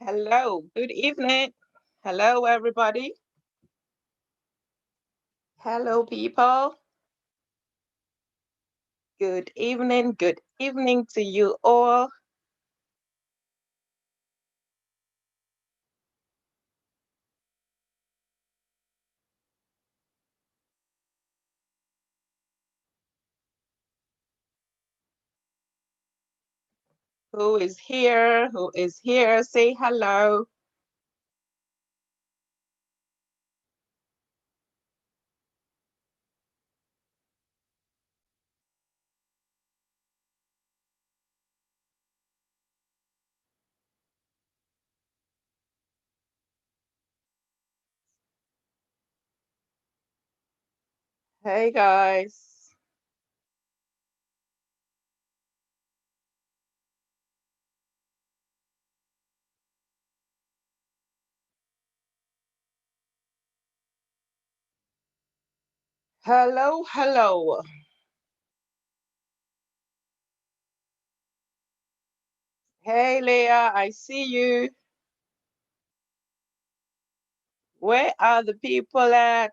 Hello, good evening. Hello, everybody. Hello, people. Good evening to you all. Who is here? Who is here? Say hello. Hey, guys. Hello, hello. Hey, Leah, I see you. Where are the people at?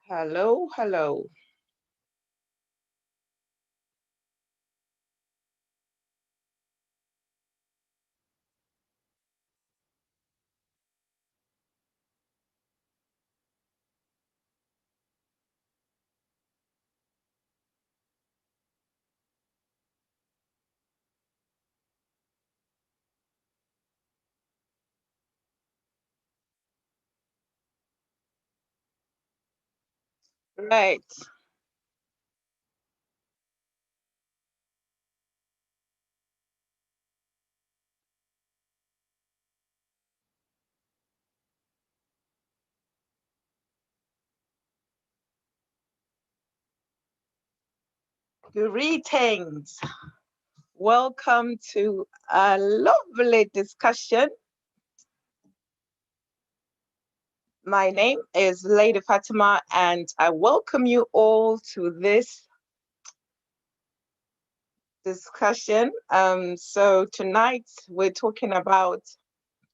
Hello, hello. Right. Greetings. Welcome to a lovely discussion. My name is Lady Fatima, and I welcome you all to this discussion. So tonight we're talking about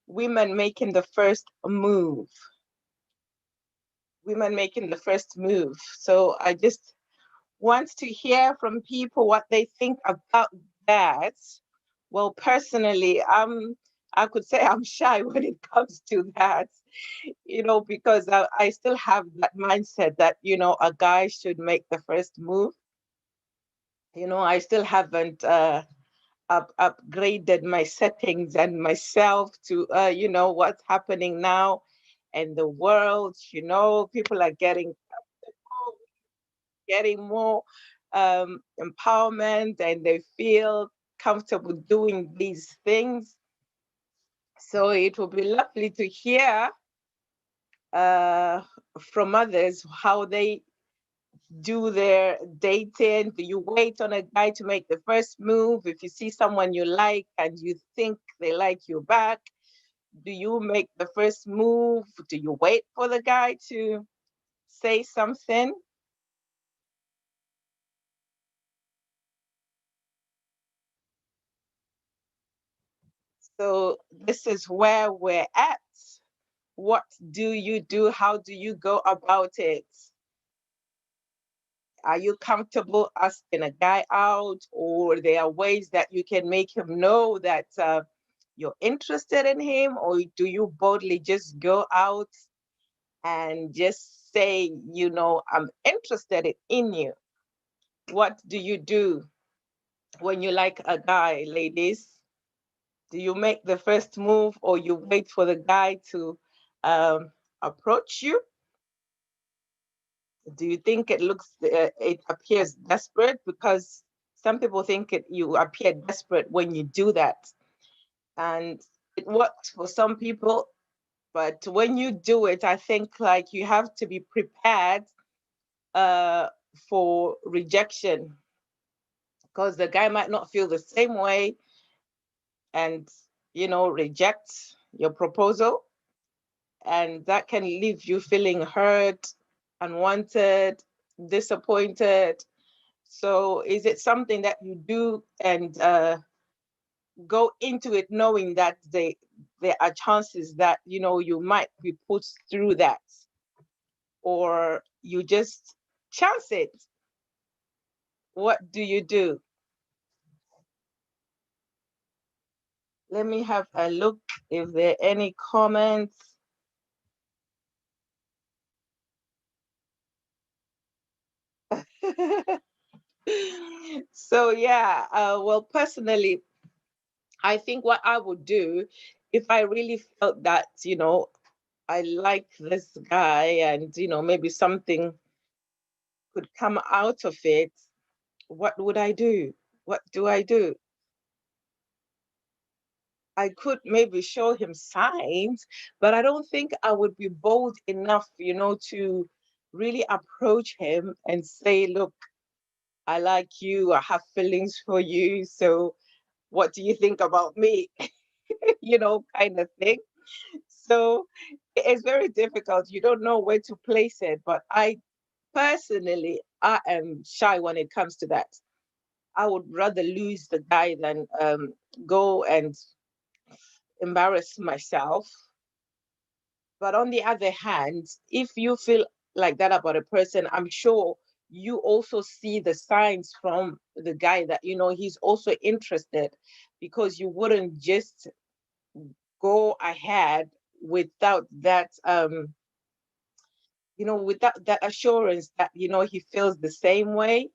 women making the first move. Women making the first move. So I just want to hear from people what they think about that. Well, personally, I could say I'm shy when it comes to that, because I still have that mindset that, a guy should make the first move. I still haven't upgraded my settings and myself to, what's happening now in the world. People are getting more empowerment and they feel comfortable doing these things. So it will be lovely to hear uh, from others how they do their dating. Do you wait on a guy to make the first move? If you see someone you like and you think they like you back, do you make the first move? Do you wait for the guy to say something? So this is where we're at. What do you do? How do you go about it? Are you comfortable asking a guy out, or there are ways that you can make him know that you're interested in him, or do you boldly just go out and just say, I'm interested in you? What do you do when you like a guy, ladies? Do you make the first move, or you wait for the guy to approach you? Do you think it appears desperate? Because some people think you appear desperate when you do that, and it works for some people. But when you do it, I think like you have to be prepared uh, for rejection, because the guy might not feel the same way and, reject your proposal. And that can leave you feeling hurt, unwanted, disappointed. So, is it something that you do and go into it knowing that there are chances that, you might be put through that, or you just chance it? What do you do? Let me have a look if there are any comments. So yeah, well, personally, I think what I would do if I really felt that, I like this guy and, maybe something could come out of it, what would I do? What do I do? I could maybe show him signs, but I don't think I would be bold enough, to really approach him and say, look, I like you, I have feelings for you. So what do you think about me? Kind of thing. So it's very difficult. You don't know where to place it. But I personally, I am shy when it comes to that. I would rather lose the guy than go and embarrass myself. But on the other hand, if you feel like that about a person, I'm sure you also see the signs from the guy that, he's also interested, because you wouldn't just go ahead without that, without that assurance that, he feels the same way,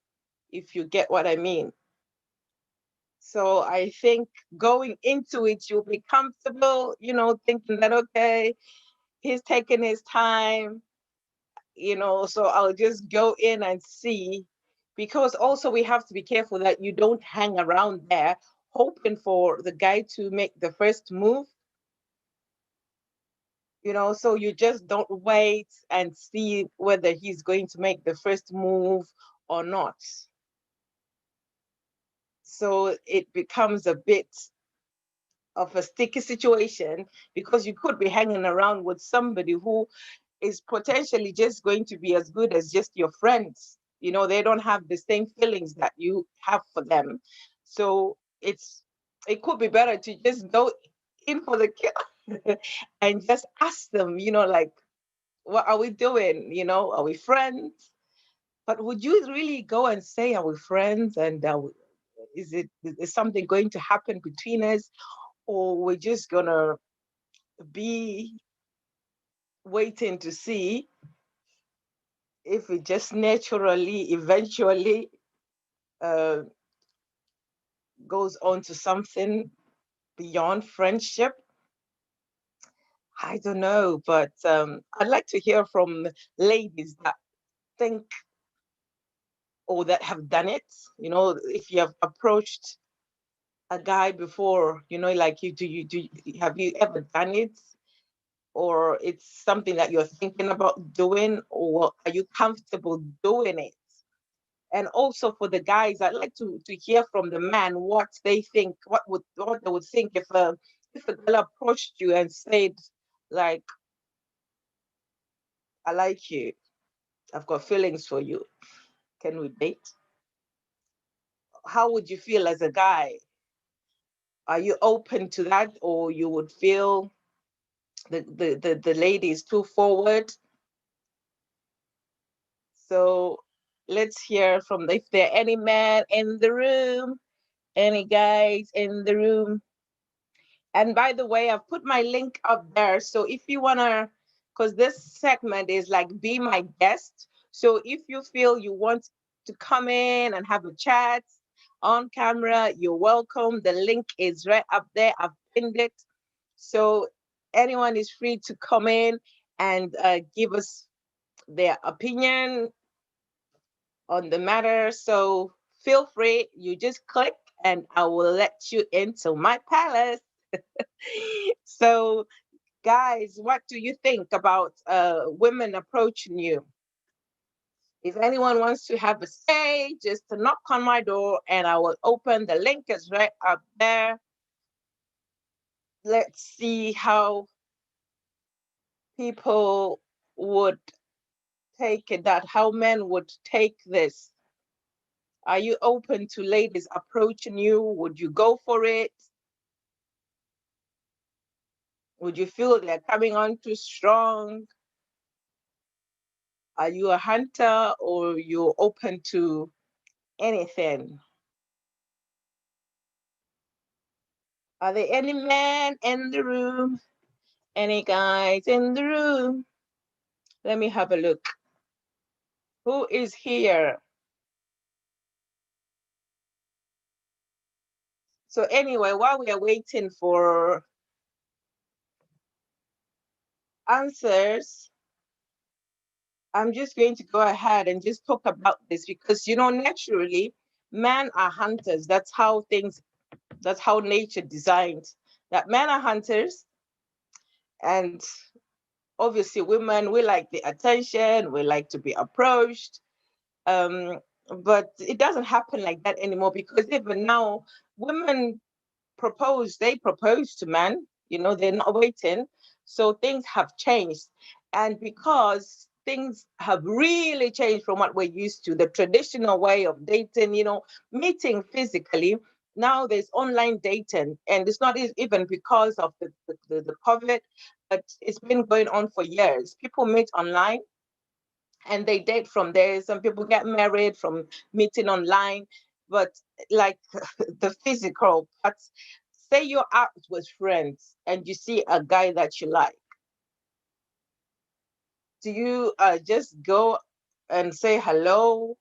if you get what I mean. So I think going into it, you'll be comfortable, thinking that, okay, he's taking his time, so I'll just go in and see. Because also we have to be careful that you don't hang around there hoping for the guy to make the first move, so you just don't wait and see whether he's going to make the first move or not. So it becomes a bit of a sticky situation, because you could be hanging around with somebody who is potentially just going to be as good as just your friends. They don't have the same feelings that you have for them. So it could be better to just go in for the kill and just ask them, like, what are we doing? Are we friends? But would you really go and say, are we friends? And is something going to happen between us? Or we're just gonna be waiting to see if it just naturally, eventually, uh, goes on to something beyond friendship? I don't know, but I'd like to hear from ladies that think or that have done it. If you have approached a guy before, like have you ever done it? Or it's something that you're thinking about doing, or are you comfortable doing it? And also for the guys, I'd like to hear from the man what they think, what they would think if a girl approached you and said, like, I like you, I've got feelings for you, can we date? How would you feel as a guy? Are you open to that, or you would feel the lady is too forward? So let's hear from, if there are any men in the room, any guys in the room. And by the way, I've put my link up there. So if you want to, because this segment is like be my guest. So if you feel you want to come in and have a chat on camera, you're welcome. The link is right up there. I've pinned it. So anyone is free to come in and give us their opinion on the matter. So feel free. You just click and I will let you into my palace. So Guys, what do you think about women approaching you? If anyone wants to have a say, just to knock on my door and I will open. The link is right up there. Let's see how people would take it, that how men would take this. Are you open to ladies approaching you? Would you go for it? Would you feel they're coming on too strong? Are you a hunter or you're open to anything? Are there any men in the room? Any guys in the room? Let me have a look. Who is here? So anyway, while we are waiting for answers, I'm just going to go ahead and just talk about this because, naturally, men are hunters. That's how nature designed that men are hunters. And obviously, women, we like the attention, we like to be approached. Um, but it doesn't happen like that anymore because even now, women they propose to men, they're not waiting. So things have changed. And because things have really changed from what we're used to, the traditional way of dating, meeting physically, now there's online dating. And it's not even because of the COVID, but it's been going on for years. People meet online and they date from there. Some people get married from meeting online, but like the physical parts, say you're out with friends and you see a guy that you like, do you just go and say hello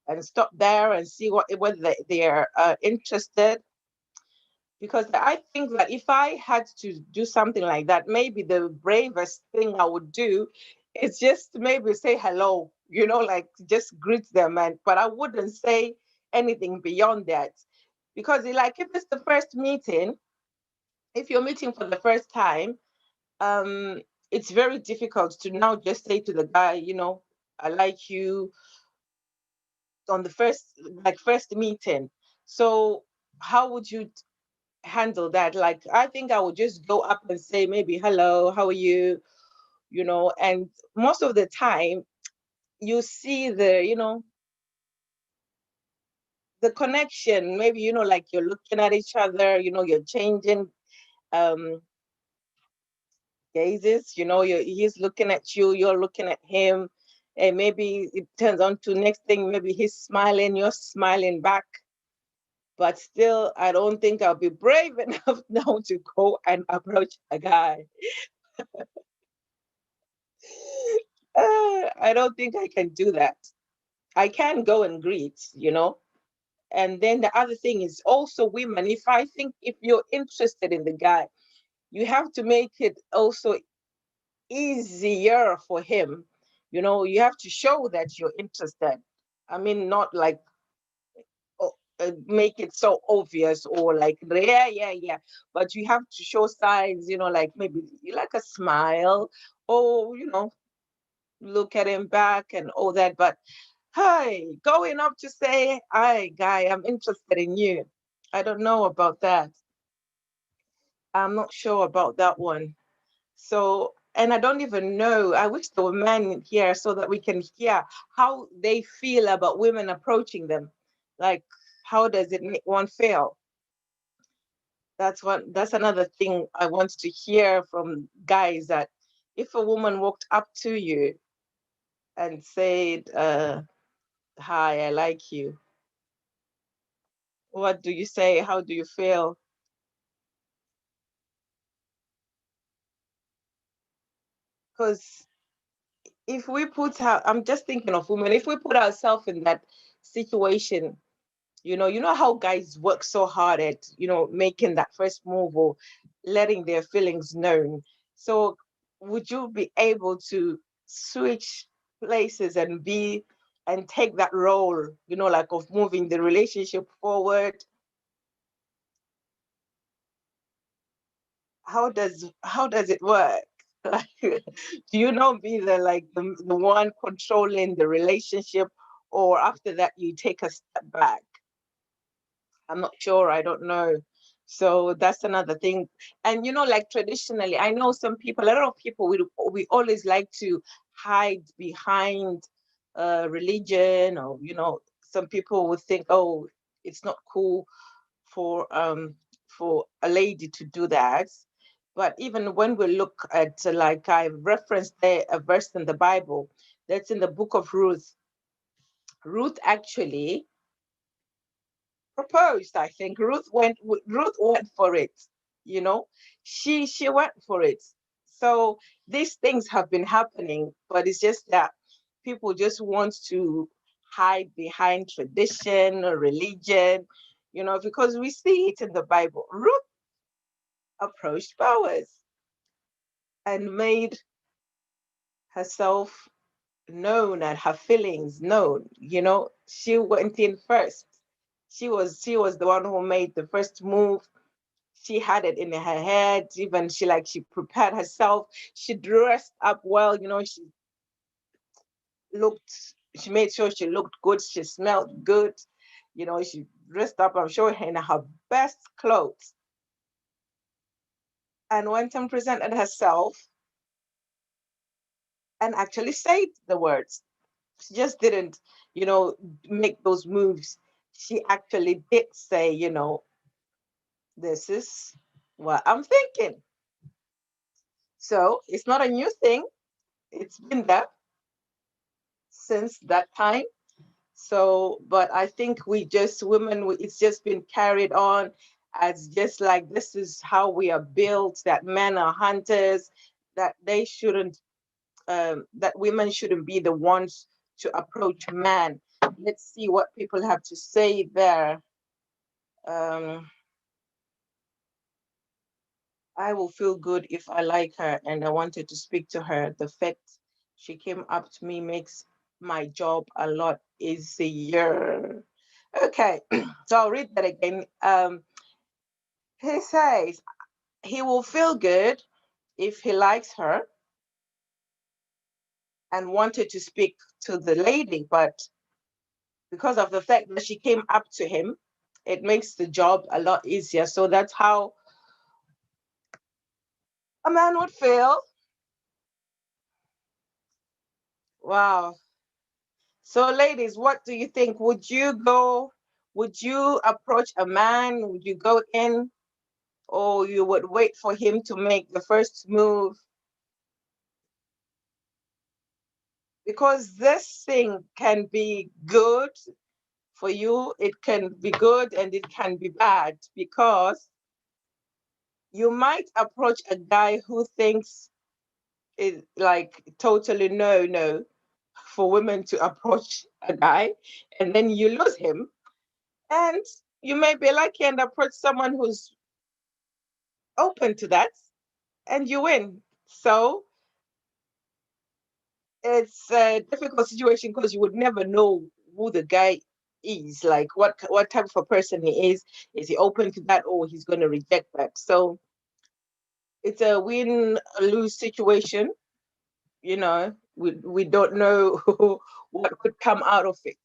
and stop there and see whether they're interested? Because I think that if I had to do something like that, maybe the bravest thing I would do is just maybe say hello, like just greet them. But I wouldn't say anything beyond that. Because like if it's the first meeting, if you're meeting for the first time, um, it's very difficult to now just say to the guy, I like you on the first meeting. So how would you handle that? Like, I think I would just go up and say maybe, hello, how are you? And most of the time you see the connection. Maybe, like you're looking at each other, you're changing um gazes, he's looking at you, you're looking at him. And maybe it turns on to next thing, maybe he's smiling, you're smiling back. But still, I don't think I'll be brave enough now to go and approach a guy. I don't think I can do that. I can go and greet. And then the other thing is also women. If you're interested in the guy, you have to make it also easier for him. You have to show that you're interested. I mean, not like make it so obvious or like, yeah, yeah, yeah. But you have to show signs, like maybe you like a smile or, look at him back and all that. But hey, going up to say, hi, guy, I'm interested in you. I don't know about that. I'm not sure about that one. So, and I don't even know. I wish there were men here so that we can hear how they feel about women approaching them. Like, how does it make one feel? That's another thing I want to hear from guys, that if a woman walked up to you and said, hi, I like you, what do you say? How do you feel? Because if we put our, I'm just thinking of women, if we put ourselves in that situation, you know how guys work so hard at, making that first move or letting their feelings known. So would you be able to switch places and take that role, like of moving the relationship forward? how does it work? Like, do you not be the one controlling the relationship, or after that you take a step back? I'm not sure. I don't know. So that's another thing. And like traditionally, I know some people, a lot of people, we always like to hide behind religion, or some people would think, oh, it's not cool for a lady to do that. But even when we look at, like I referenced there, a verse in the Bible that's in the book of Ruth. Ruth actually proposed. I think Ruth went for it. You know, she went for it. So these things have been happening, but it's just that people just want to hide behind tradition or religion, because we see it in the Bible. Ruth approached Boaz and made herself known and her feelings known. She went in first. She was the one who made the first move. She had it in her head. Even she prepared herself. She dressed up well. She made sure she looked good. She smelled good. She dressed up, I'm sure, in her best clothes, and went and presented herself and actually said the words. She just didn't, you know, make those moves. She actually did say, this is what I'm thinking. So it's not a new thing. It's been there since that time. So, but I think women, it's just been carried on as just like this is how we are built, that men are hunters, that they shouldn't, that women shouldn't be the ones to approach men. Let's see what people have to say there. Um, I will feel good if I like her and I wanted to speak to her. The fact she came up to me makes my job a lot easier. Okay, so I'll read that again. He says he will feel good if he likes her and wanted to speak to the lady, but because of the fact that she came up to him, it makes the job a lot easier. So that's how a man would feel. Wow. So, ladies, what do you think? Would you approach a man? Would you go in, or you would wait for him to make the first move? Because this thing can be good for you, it can be good and it can be bad, because you might approach a guy who thinks it's like totally no for women to approach a guy, and then you lose him. And you may be lucky and approach someone who's open to that, and you win. So it's a difficult situation because you would never know who the guy is, like what type of a person he is. Is he open to that, or he's going to reject that? So it's a win lose situation. We don't know what could come out of it.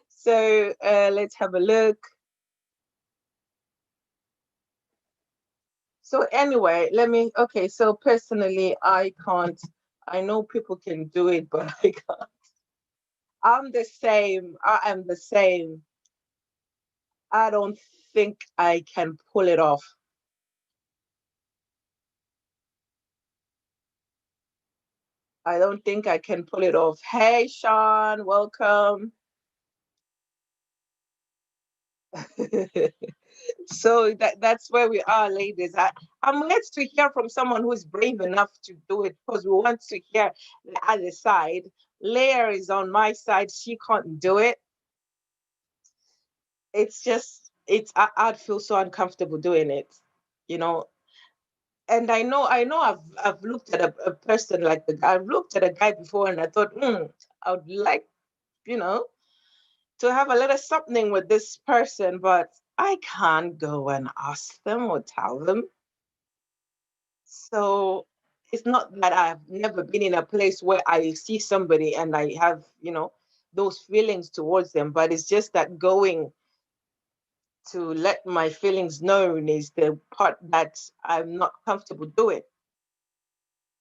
So let's have a look. So anyway, okay, so personally, I can't. I know people can do it, but I can't. I'm the same. I am the same. I don't think I can pull it off. I don't think I can pull it off. Hey, Sean, welcome. So that's where we are, ladies. I'm glad to hear from someone who's brave enough to do it, because we want to hear the other side. Leah is on my side. She can't do it. It's just I'd feel so uncomfortable doing it, you know. And I know I've looked at a person like I've looked at a guy before, and I thought, I would like, you know, to have a little something with this person, but I can't go and ask them or tell them. So it's not that I've never been in a place where I see somebody and I have, those feelings towards them, but it's just that going to let my feelings known is the part that I'm not comfortable doing.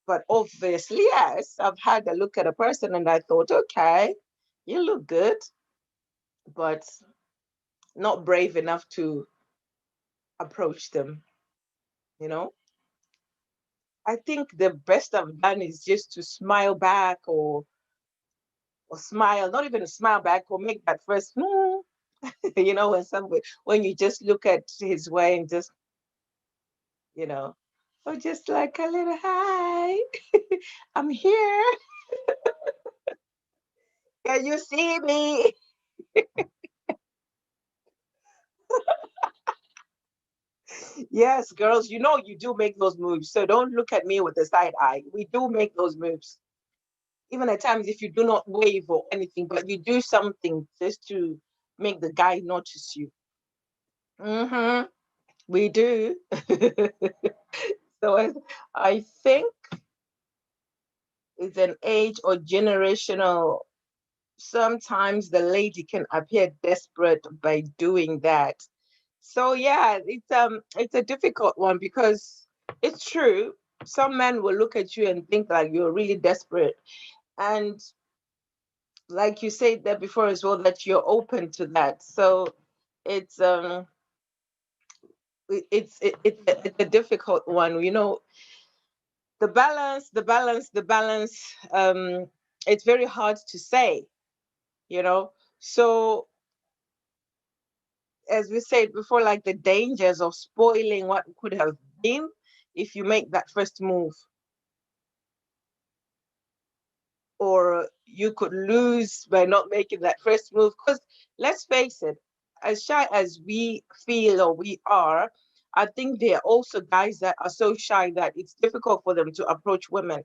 But obviously, yes, I've had a look at a person and I thought, okay, you look good, but not brave enough to approach them, you know? I think the best I've done is just to smile back or smile, not even a smile back or make that first, when you just look at his way and just, you know, or just like a little hi, I'm here. Can you see me? Yes, girls, you do make those moves. So don't look at me with a side eye. We do make those moves. Even at times, if you do not wave or anything, but you do something just to make the guy notice you. Mm-hmm. We do. So I think it's an age or generational. Sometimes the lady can appear desperate by doing that. So yeah, it's a difficult one because it's true. Some men will look at you and think like you're really desperate. And like you said there before as well, that you're open to that. So it's it's a difficult one. The balance. It's very hard to say, you know. So as we said before, like the dangers of spoiling what could have been if you make that first move, or you could lose by not making that first move. Because let's face it, as shy as we feel or we are, I think there are also guys that are so shy that it's difficult for them to approach women.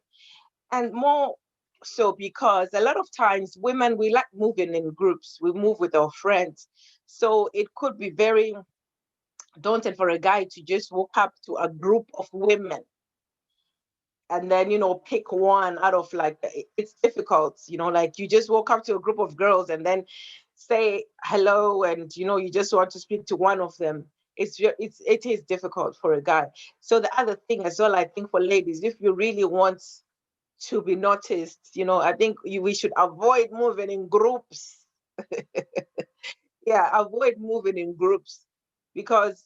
And more so because a lot of times women, we like moving in groups, we move with our friends. So it could be very daunting for a guy to just walk up to a group of women and then pick one out of like it's difficult, like you just walk up to a group of girls and then say hello, and you just want to speak to one of them. It is difficult for a guy. So the other thing as well, I think, for ladies, if you really want to be noticed, I think we should avoid moving in groups. Yeah, avoid moving in groups, because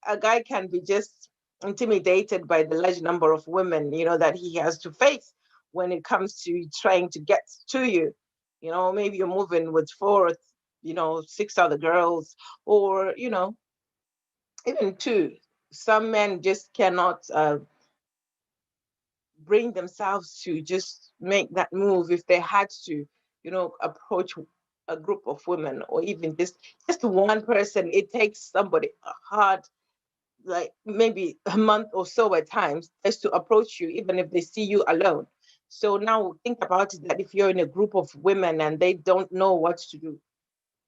a guy can be just intimidated by the large number of women, that he has to face when it comes to trying to get to you. Maybe you're moving with four, six other girls, or, even two. Some men just cannot bring themselves to just make that move if they had to, approach a group of women, or even just one person. It takes somebody hard, like maybe a month or so at times, just to approach you, even if they see you alone. So now think about it, that if you're in a group of women and they don't know what to do,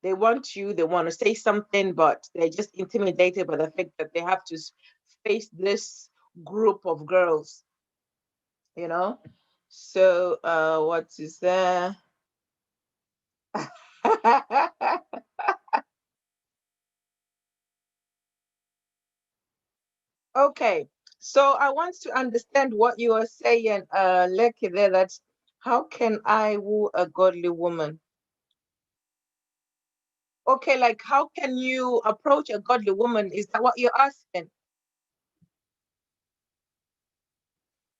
they want you, they want to say something, but they're just intimidated by the fact that they have to face this group of girls, you know? So, what is there? Okay, so I want to understand what you are saying, Leki, there, that how can I woo a godly woman? Okay, like how can you approach a godly woman? Is that what you're asking?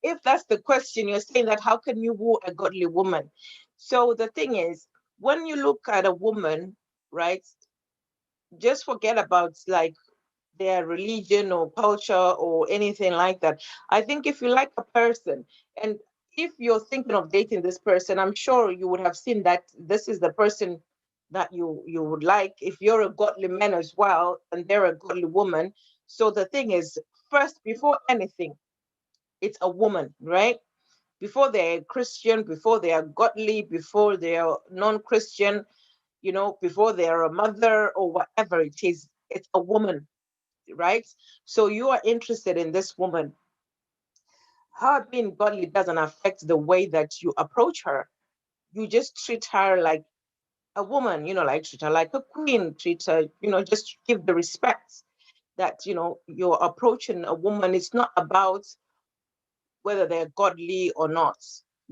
If that's the question, you're saying that how can you woo a godly woman? So the thing is, when you look at a woman, right, just forget about like their religion or culture or anything like that. I think if you like a person, and if you're thinking of dating this person, I'm sure you would have seen that this is the person that you would like. If you're a godly man as well and they're a godly woman. So the thing is, first, before anything, it's a woman, right? Before they're Christian, before they are godly, before they are non-Christian, before they are a mother or whatever it is, it's a woman, right? So you are interested in this woman. Her being godly doesn't affect the way that you approach her. You just treat her like a woman, like treat her like a queen, treat her, just give the respect that, you're approaching a woman. It's not about whether they're godly or not.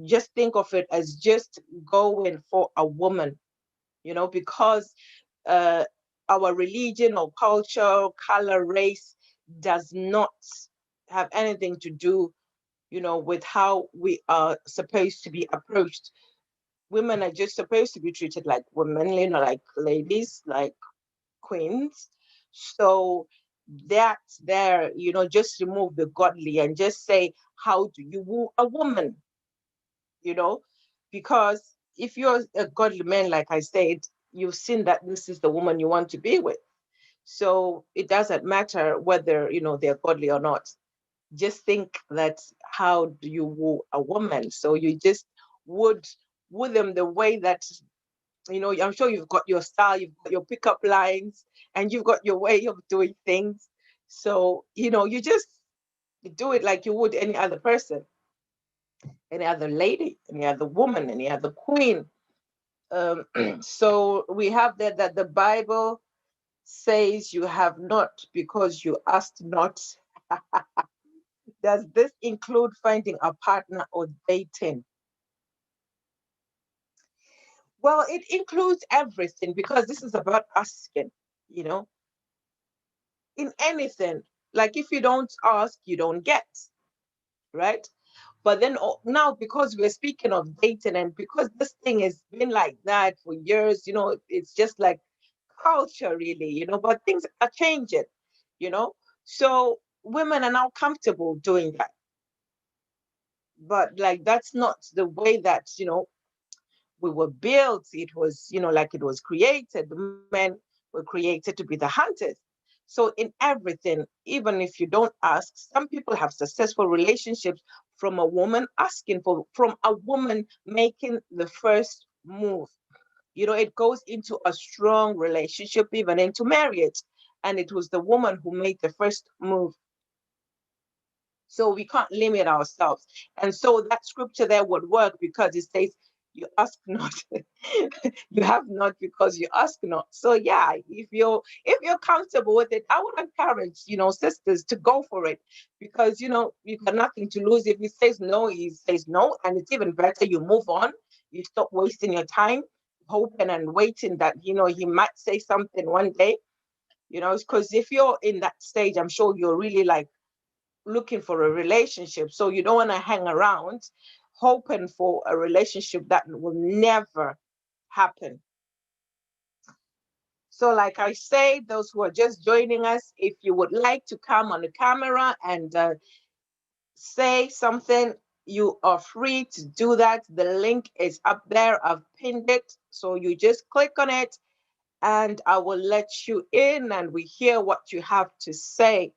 Just think of it as just going for a woman, because uh, our religion or culture, color, race does not have anything to do, with how we are supposed to be approached. Women are just supposed to be treated like women, like ladies, like queens. So that's there, just remove the godly and just say, how do you woo a woman? You know, because if you're a godly man, like I said, you've seen that this is the woman you want to be with. So it doesn't matter whether, they're godly or not. Just think that how do you woo a woman? So you just would woo them the way that, I'm sure you've got your style, you've got your pickup lines, and you've got your way of doing things. So, you just do it like you would any other person, any other lady, any other woman, any other queen. Um, so we have that the Bible says you have not because you asked not. Does this include finding a partner or dating? Well, it includes everything because this is about asking, you know, in anything. Like if you don't ask, you don't get, right? But then now, because we're speaking of dating and because this thing has been like that for years, it's just like culture, really, but things are changing, you know. So women are now comfortable doing that. But like that's not the way that, we were built. It was, like it was created. The men were created to be the hunters. So in everything, even if you don't ask, some people have successful relationships from a woman asking for, from a woman making the first move. It goes into a strong relationship, even into marriage. And it was the woman who made the first move. So we can't limit ourselves. And so that scripture there would work because it says, you ask not, you have not because you ask not. So yeah, if you're comfortable with it, I would encourage, sisters to go for it because you got nothing to lose. If he says no, he says no. And it's even better you move on. You stop wasting your time hoping and waiting that, he might say something one day, because if you're in that stage, I'm sure you're really like looking for a relationship. So you don't want to hang around hoping for a relationship that will never happen. So, like I say, those who are just joining us, if you would like to come on the camera and say something, you are free to do that. The link is up there. I've pinned it. So you just click on it and I will let you in and we hear what you have to say.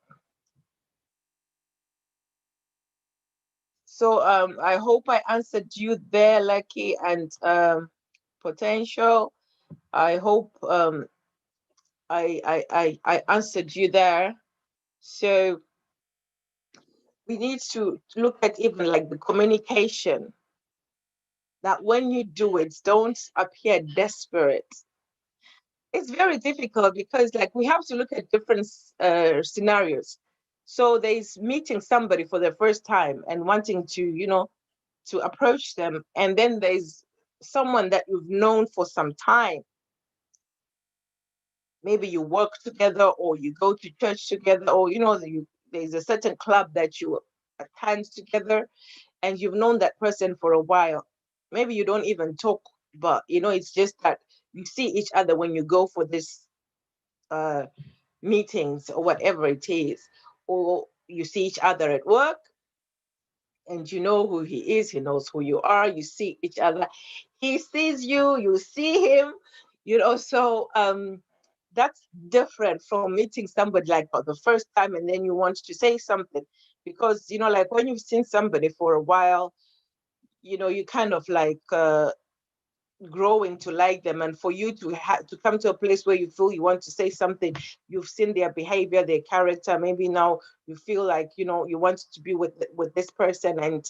So I hope I answered you there, Lucky and Potential. I hope I answered you there. So we need to look at even like the communication that when you do it, don't appear desperate. It's very difficult because like we have to look at different scenarios. So there's meeting somebody for the first time and wanting to, to approach them. And then there's someone that you've known for some time. Maybe you work together or you go to church together or, there's a certain club that you attend together and you've known that person for a while. Maybe you don't even talk, but, it's just that you see each other when you go for this uh, meetings or whatever it is, or you see each other at work and you know who he is, he knows who you are, you see each other, he sees you, you see him, so that's different from meeting somebody like for the first time and then you want to say something because like when you've seen somebody for a while, you kind of like growing to like them, and for you to to come to a place where you feel you want to say something. You've seen their behavior, their character. Maybe now you feel like, you want to be with this person, and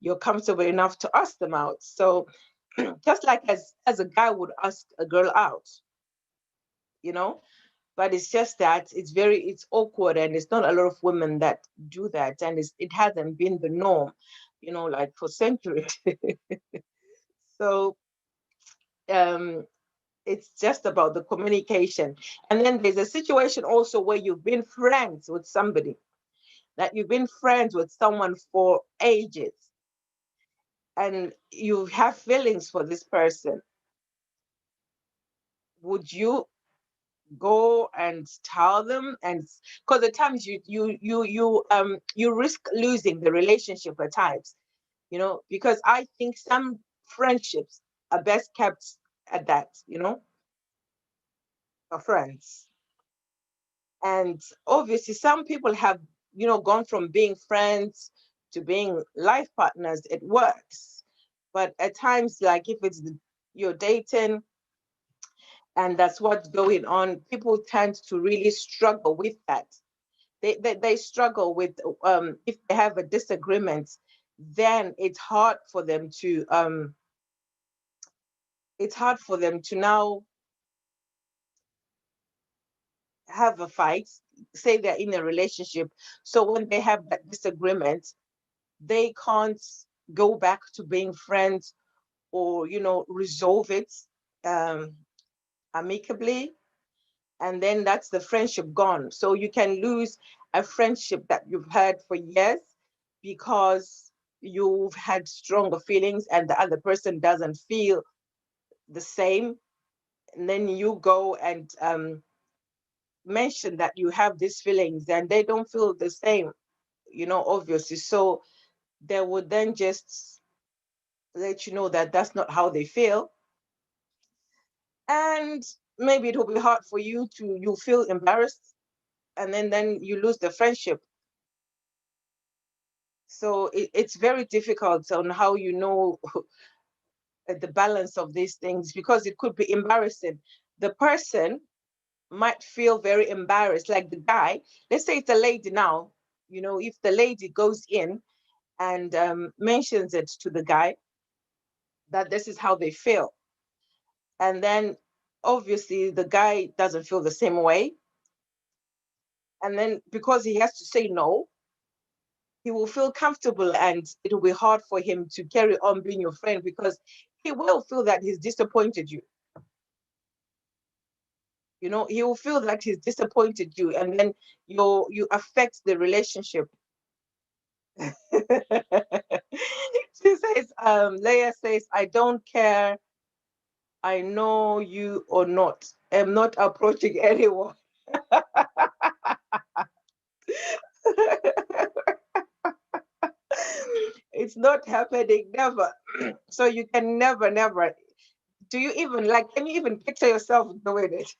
you're comfortable enough to ask them out. So just like as a guy would ask a girl out, you know but it's just that it's awkward, and it's not a lot of women that do that, and it hasn't been the norm, like for centuries. So um it's just about the communication. And then there's a situation also where you've been friends with somebody, that you've been friends with someone for ages, and you have feelings for this person. Would you go and tell them? And because at times you risk losing the relationship at times, because I think some friendships are best kept at that, for friends. And obviously some people have, gone from being friends to being life partners. It works. But at times, like if you're dating and that's what's going on, people tend to really struggle with that. They struggle with, if they have a disagreement, then it's hard for them to now have a fight. Say they're in a relationship, so when they have that disagreement, they can't go back to being friends, or resolve it um amicably, and then that's the friendship gone. So you can lose a friendship that you've had for years because you've had stronger feelings and the other person doesn't feel the same. And then you go and mention that you have these feelings and they don't feel the same, obviously. So they would then just let you know that that's not how they feel. And maybe it will be hard for you feel embarrassed, and then you lose the friendship. So it's very difficult on how the balance of these things, because it could be embarrassing. The person might feel very embarrassed, like the guy. Let's say it's a lady now. If the lady goes in and mentions it to the guy that this is how they feel, and then obviously the guy doesn't feel the same way, and then because he has to say no, he will feel comfortable, and it will be hard for him to carry on being your friend, because he will feel that he's disappointed you. He will feel that he's disappointed you, and then you affect the relationship. She says, Leah says, I don't care, I know you or not. I'm not approaching anyone. It's not happening, never. So you can never, never. Do you even like, can you even picture yourself doing it?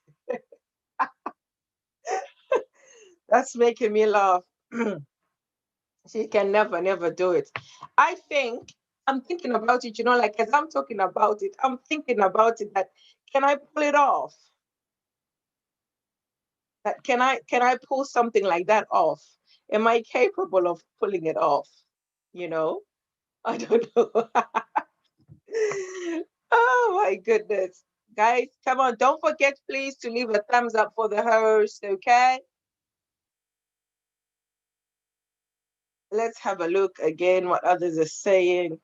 That's making me laugh. She can never, never do it. I think I'm thinking about it, like as I'm talking about it, I'm thinking about it, that can I pull it off? That can I pull something like that off? Am I capable of pulling it off? You know? I don't know. Oh my goodness. Guys, come on, don't forget please to leave a thumbs up for the host, okay? Let's have a look again what others are saying.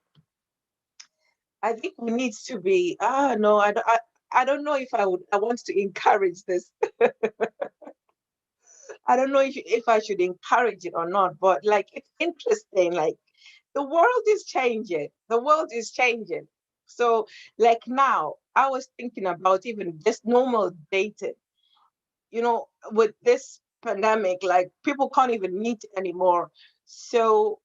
I think we need to be, no, I don't know if I want to encourage this. I don't know if I should encourage it or not, but like it's interesting. Like the world is changing. The world is changing. So like now, I was thinking about even just normal dating. With this pandemic, like people can't even meet anymore. So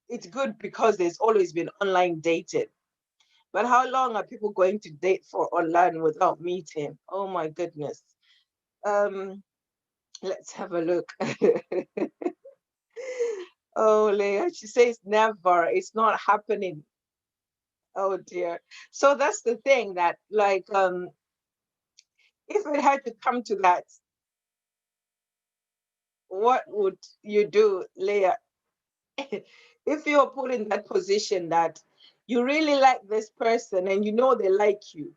it's good because there's always been online dating. But how long are people going to date for online without meeting? Oh my goodness. Um, let's have a look. Oh, Leah, she says never. It's not happening. Oh dear. So that's the thing that, like, if it had to come to that, what would you do, Leah? If you're put in that position that you really like this person and you know they like you,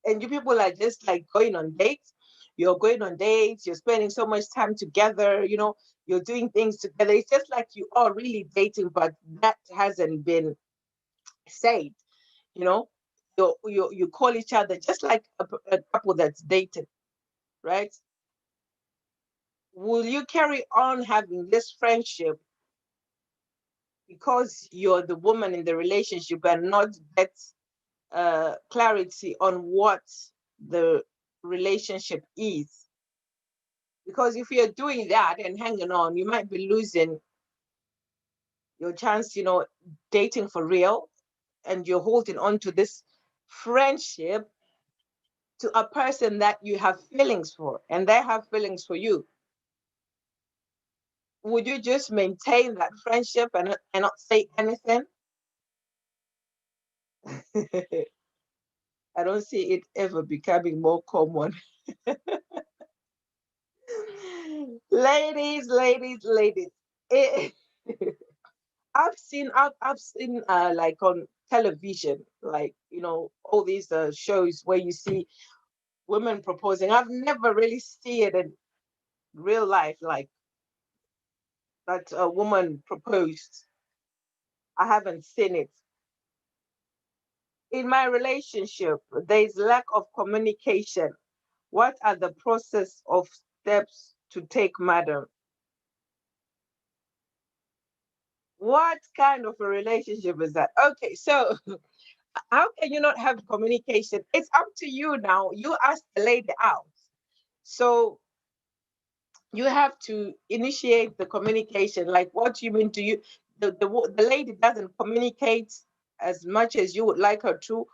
and you people are just like going on dates, you're going on dates, you're spending so much time together, you're doing things together. It's just like you are really dating, but that hasn't been said, you know. You call each other just like a couple that's dated, right? Will you carry on having this friendship because you're the woman in the relationship and not get clarity on what the relationship is? Because if you're doing that and hanging on, you might be losing your chance, dating for real, and you're holding on to this friendship to a person that you have feelings for and they have feelings for you. Would you just maintain that friendship and not say anything? I don't see it ever becoming more common. Ladies. Eh, I've seen like on television, like all these shows where you see women proposing. I've never really seen it in real life, like that a woman proposed. I haven't seen it. In my relationship, there is lack of communication. What are the process of steps to take, madam? What kind of a relationship is that? Okay, so how can you not have communication? It's up to you now. You asked the lady out. So you have to initiate the communication. Like, what do you mean? Do you, the lady doesn't communicate as much as you would like her to,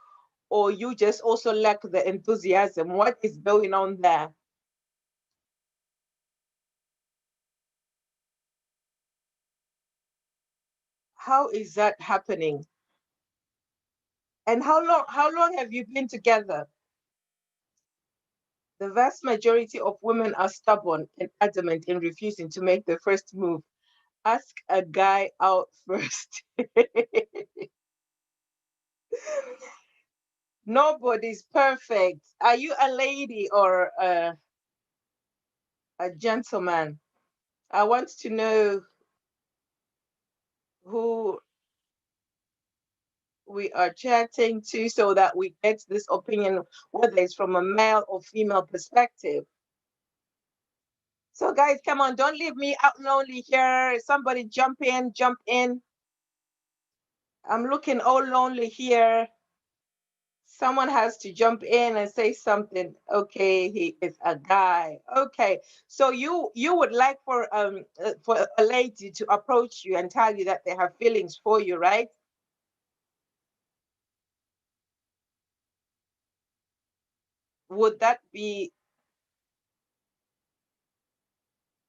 or you just also lack the enthusiasm? What is going on there? How is that happening? And how long have you been together? The vast majority of women are stubborn and adamant in refusing to make the first move. Ask a guy out first. Nobody's perfect. Are you a lady or a gentleman? I want to know who we are chatting to so that we get this opinion, whether it's from a male or female perspective. So, guys, come on, don't leave me out lonely here. Somebody jump in, jump in. I'm looking all lonely here. Someone has to jump in and say something. Okay, he is a guy. Okay, so you would like for a lady to approach you and tell you that they have feelings for you, right? Would that be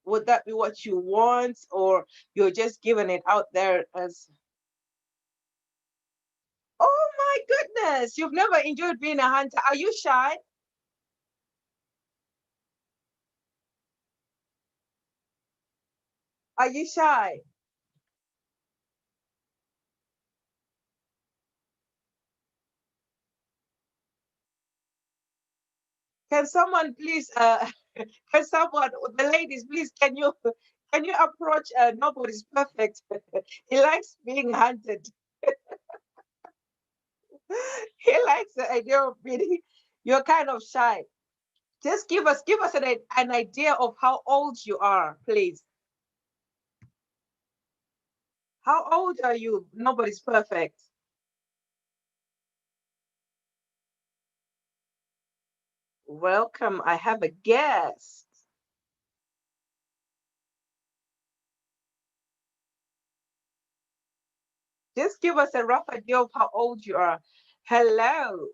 would that be what you want, or you're just giving it out there as, oh my goodness, you've never enjoyed being a hunter? Are you shy? Are you shy? Can someone please can someone, the ladies, please, can you approach nobody's perfect? He likes being hunted. He likes the idea of being, you're kind of shy. Just give us an idea of how old you are, please. How old are you? Nobody's perfect. Welcome. I have a guest. Just give us a rough idea of how old you are. Hello.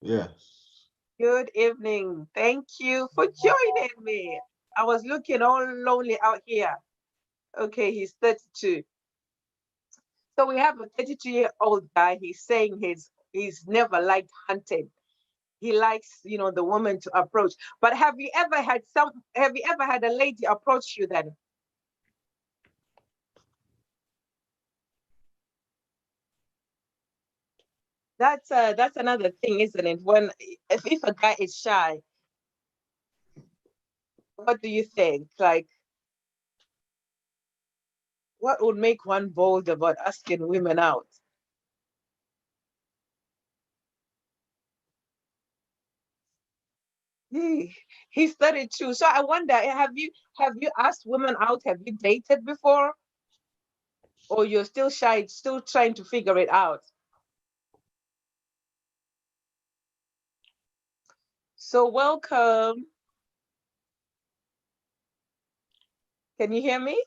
Yes. Good evening. Thank you for joining me. I was looking all lonely out here. Okay, he's 32. So we have a 32-year-old guy. He's saying he's never liked hunting. He likes, the woman to approach. But have you ever had a lady approach you then? That's another thing, isn't it? When if a guy is shy, what do you think? Like, what would make one bold about asking women out? He, he's 32. So I wonder, have you asked women out? Have you dated before? Or you're still shy, still trying to figure it out? So welcome. Can you hear me?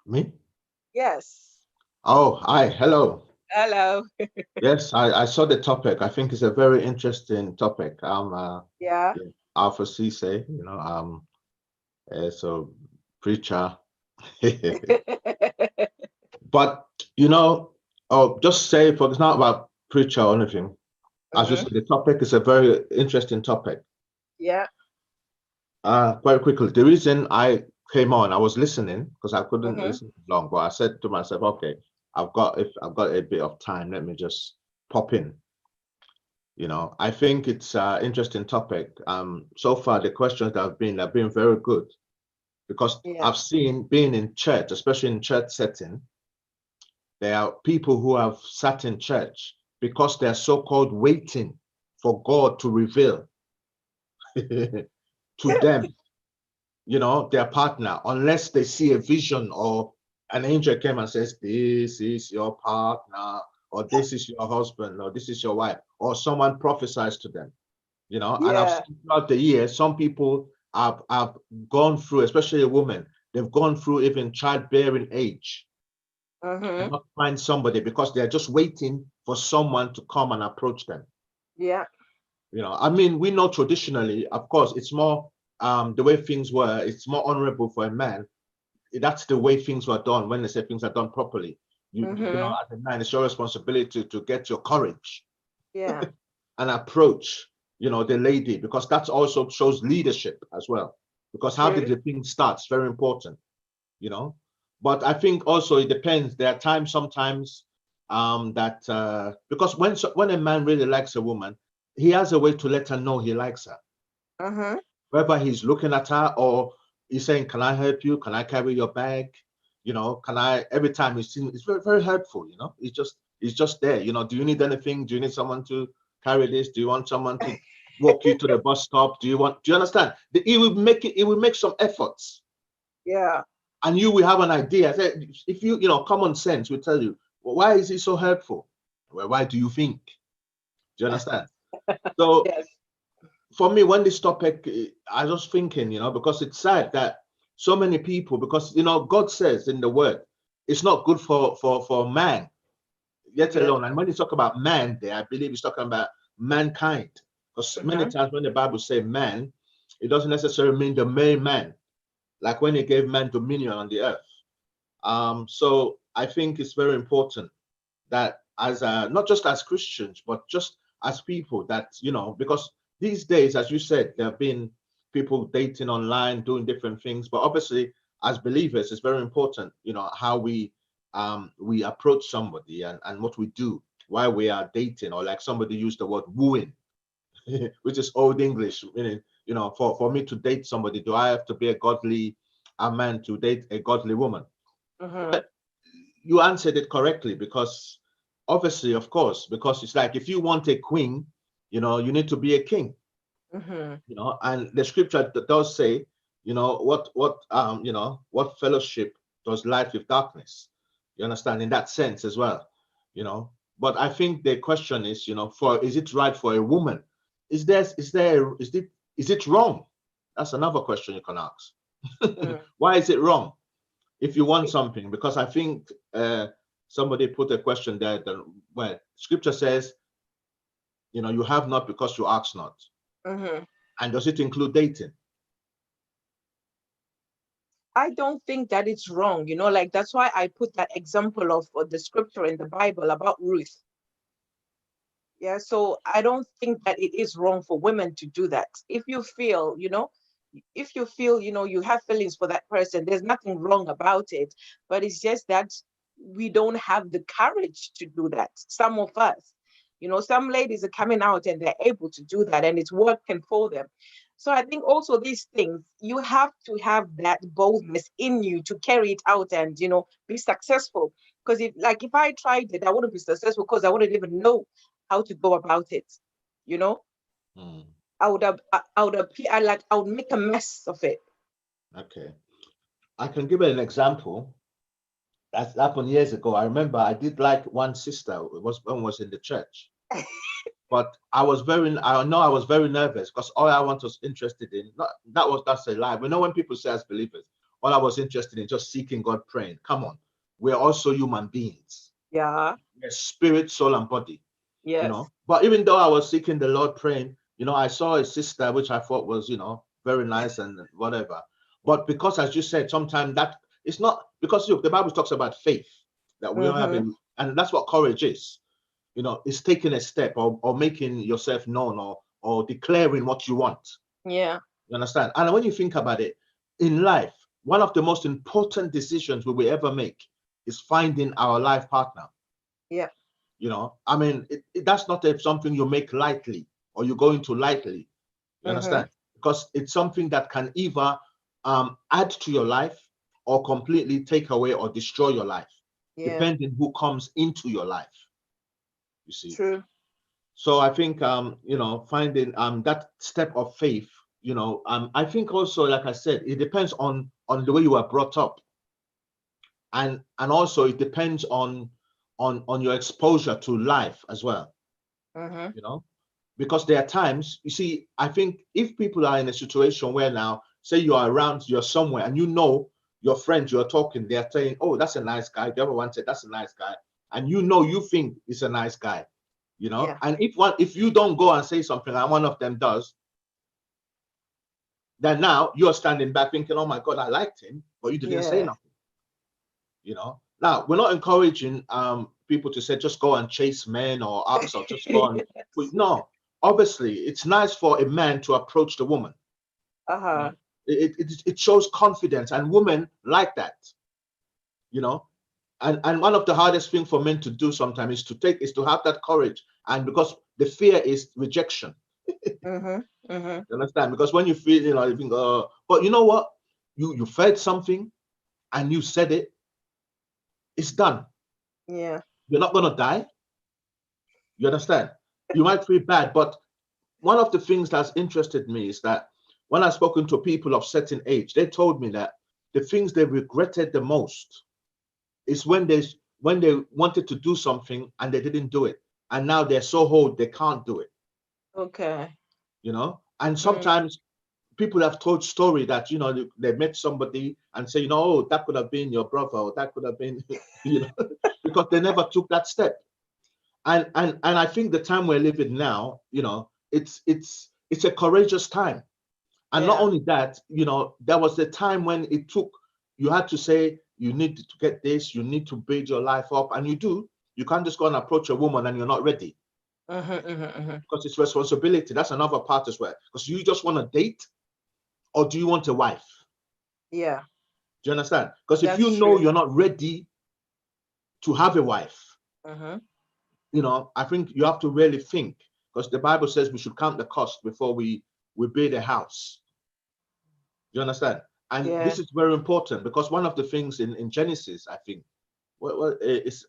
Me? Yes. Oh, hi, hello. Hello. Yes, I saw the topic. I think it's a very interesting topic. Yeah. Yeah, Alpha Cisse, as a preacher. But, you know, oh, just say, for it's not about preacher or anything. As you Hmm. said, the topic is a very interesting topic. Yeah. Very quickly, the reason I came on, I was listening because I couldn't Hmm. listen long, but I said to myself, okay, if I've got a bit of time, let me just pop in. I think it's an interesting topic. So far the questions that have been very good because Yeah. I've seen being in church, especially in church setting, there are people who have sat in church because they're so-called waiting for God to reveal to them, their partner, unless they see a vision or an angel came and says, "This is your partner," or "This is your husband," or "This is your wife," or someone prophesies to them. And I've Yeah. seen throughout the years, some people have gone through, especially a woman, they've gone through even childbearing age and Hmm. not find somebody because they're just waiting for someone to come and approach them. Yeah. I mean, we know traditionally, of course, it's more the way things were, it's more honorable for a man. That's the way things were done when they say things are done properly. Hmm. As a man, it's your responsibility to get your courage Yeah. and approach, the lady, because that also shows leadership as well. Because how did True. the thing start? It's very important, you know. But I think also it depends. There are times sometimes that because when a man really likes a woman, he has a way to let her know he likes her. Hmm. Whether he's looking at her or he's saying, "Can I help you? Can I carry your bag?" Can I? Every time he's seen, it's very very helpful. He's just there. Do you need anything? Do you need someone to carry this? Do you want someone to walk you to the bus stop? Do you understand? He will make it. He will make some efforts, Yeah. and you will have an idea. If common sense will tell you, well, why is it so helpful? Well, why do you think? Do you understand? So Yes. for me, when this topic, I was thinking, because it's sad that so many people, because God says in the Word, it's not good for man, yet Yeah. alone. And when you talk about man, there, I believe he's talking about mankind. Because many Hmm. times when the Bible say man, it doesn't necessarily mean the male man, like when he gave man dominion on the earth. So I think it's very important that as not just as Christians, but just as people that, because these days, as you said, there have been people dating online, doing different things, but obviously as believers, it's very important, how we approach somebody and what we do while we are dating, or like somebody used the word wooing, which is old English, meaning, for me to date somebody, do I have to be a man to date a godly woman? Hmm. You answered it correctly because obviously, of course, because it's like if you want a queen, you need to be a king, Hmm. and the scripture does say, what fellowship does light with darkness? You understand in that sense as well, you know. But I think the question is, for is it right for a woman? Is it wrong? That's another question you can ask. Mm. Why is it wrong? If you want something, because I think somebody put a question there that, well, scripture says, you have not because you ask not. Hmm. And does it include dating? I don't think that it's wrong, like that's why I put that example of the scripture in the Bible about Ruth. Yeah, so I don't think that it is wrong for women to do that. If you feel, if you feel, you have feelings for that person, there's nothing wrong about it. But it's just that we don't have the courage to do that. Some of us, some ladies are coming out and they're able to do that and it's working for them. So I think also these things, you have to have that boldness in you to carry it out and, be successful. Because if I tried it, I wouldn't be successful because I wouldn't even know how to go about it. You know, Mm, I would make a mess of it. okay. I can give you an example. That happened years ago. I remember I did like one sister. It was when I was in the church. But I know I was very nervous because all I was interested in, not, that's a lie. We know when people say as believers, all I was interested in just seeking God, praying. Come on. We're also human beings. Yeah. We're spirit, soul, and body, Yes. But even though I was seeking the Lord, praying, I saw a sister which I thought was, very nice and whatever. But because, as you said, sometimes that it's not because look, the Bible talks about faith that we don't have, Mm-hmm. and that's what courage is. It's taking a step or making yourself known or declaring what you want. Yeah. You understand? And when you think about it, in life, one of the most important decisions we will ever make is finding our life partner. Yeah. I mean, that's not something you make lightly or you go into lightly. You Mm-hmm. understand? Because it's something that can either add to your life or completely take away or destroy your life, Yeah. depending who comes into your life. You see. True. So I think finding that step of faith, I think also, like I said, it depends on the way you are brought up, and also it depends on your exposure to life as well. Mm-hmm. You know, because there are times, you see, I think if people are in a situation where now, say you are around, you're somewhere, and your friends, you're talking, they're saying, "Oh, that's a nice guy." The other one said, "That's a nice guy," and you think it's a nice guy. Yeah. And if you don't go and say something and one of them does, then now you're standing back thinking, "Oh my God, I liked him," but you didn't say Yeah. nothing. Now we're not encouraging people to say just go and chase men or ups or just go and no. Obviously, it's nice for a man to approach the woman. You Uh-huh. know, it shows confidence, and women like that. You know, and one of the hardest thing for men to do sometimes is to have that courage, and because the fear is rejection. Mm-hmm. Mm-hmm. You understand? Because when you feel, you think, but you know what? You felt something and you said it. It's done. Yeah. You're not gonna die. You understand? You might feel bad, but one of the things that's interested me is that when I've spoken to people of certain age, they told me that the things they regretted the most is when they wanted to do something and they didn't do it, and now they're so old they can't do it. Okay. And Mm. sometimes people have told story that they met somebody and say, oh, that could have been your brother, or that could have been, you know, because they never took that step. And I think the time we're living now, it's a courageous time. And not Yeah. only that, there was the time when you had to say you need to get this, you need to build your life up, and you do. You can't just go and approach a woman and you're not ready, Mm-hmm. Mm-hmm. Mm-hmm. because it's responsibility. That's another part as well. Because you just want to date, or do you want a wife? Yeah. Do you understand? Because if That's you know true. you're not ready to have a wife, Mm-hmm. I think you have to really think, because the Bible says we should count the cost before we build a house. You understand? And Yeah. this is very important, because one of the things in Genesis, I think,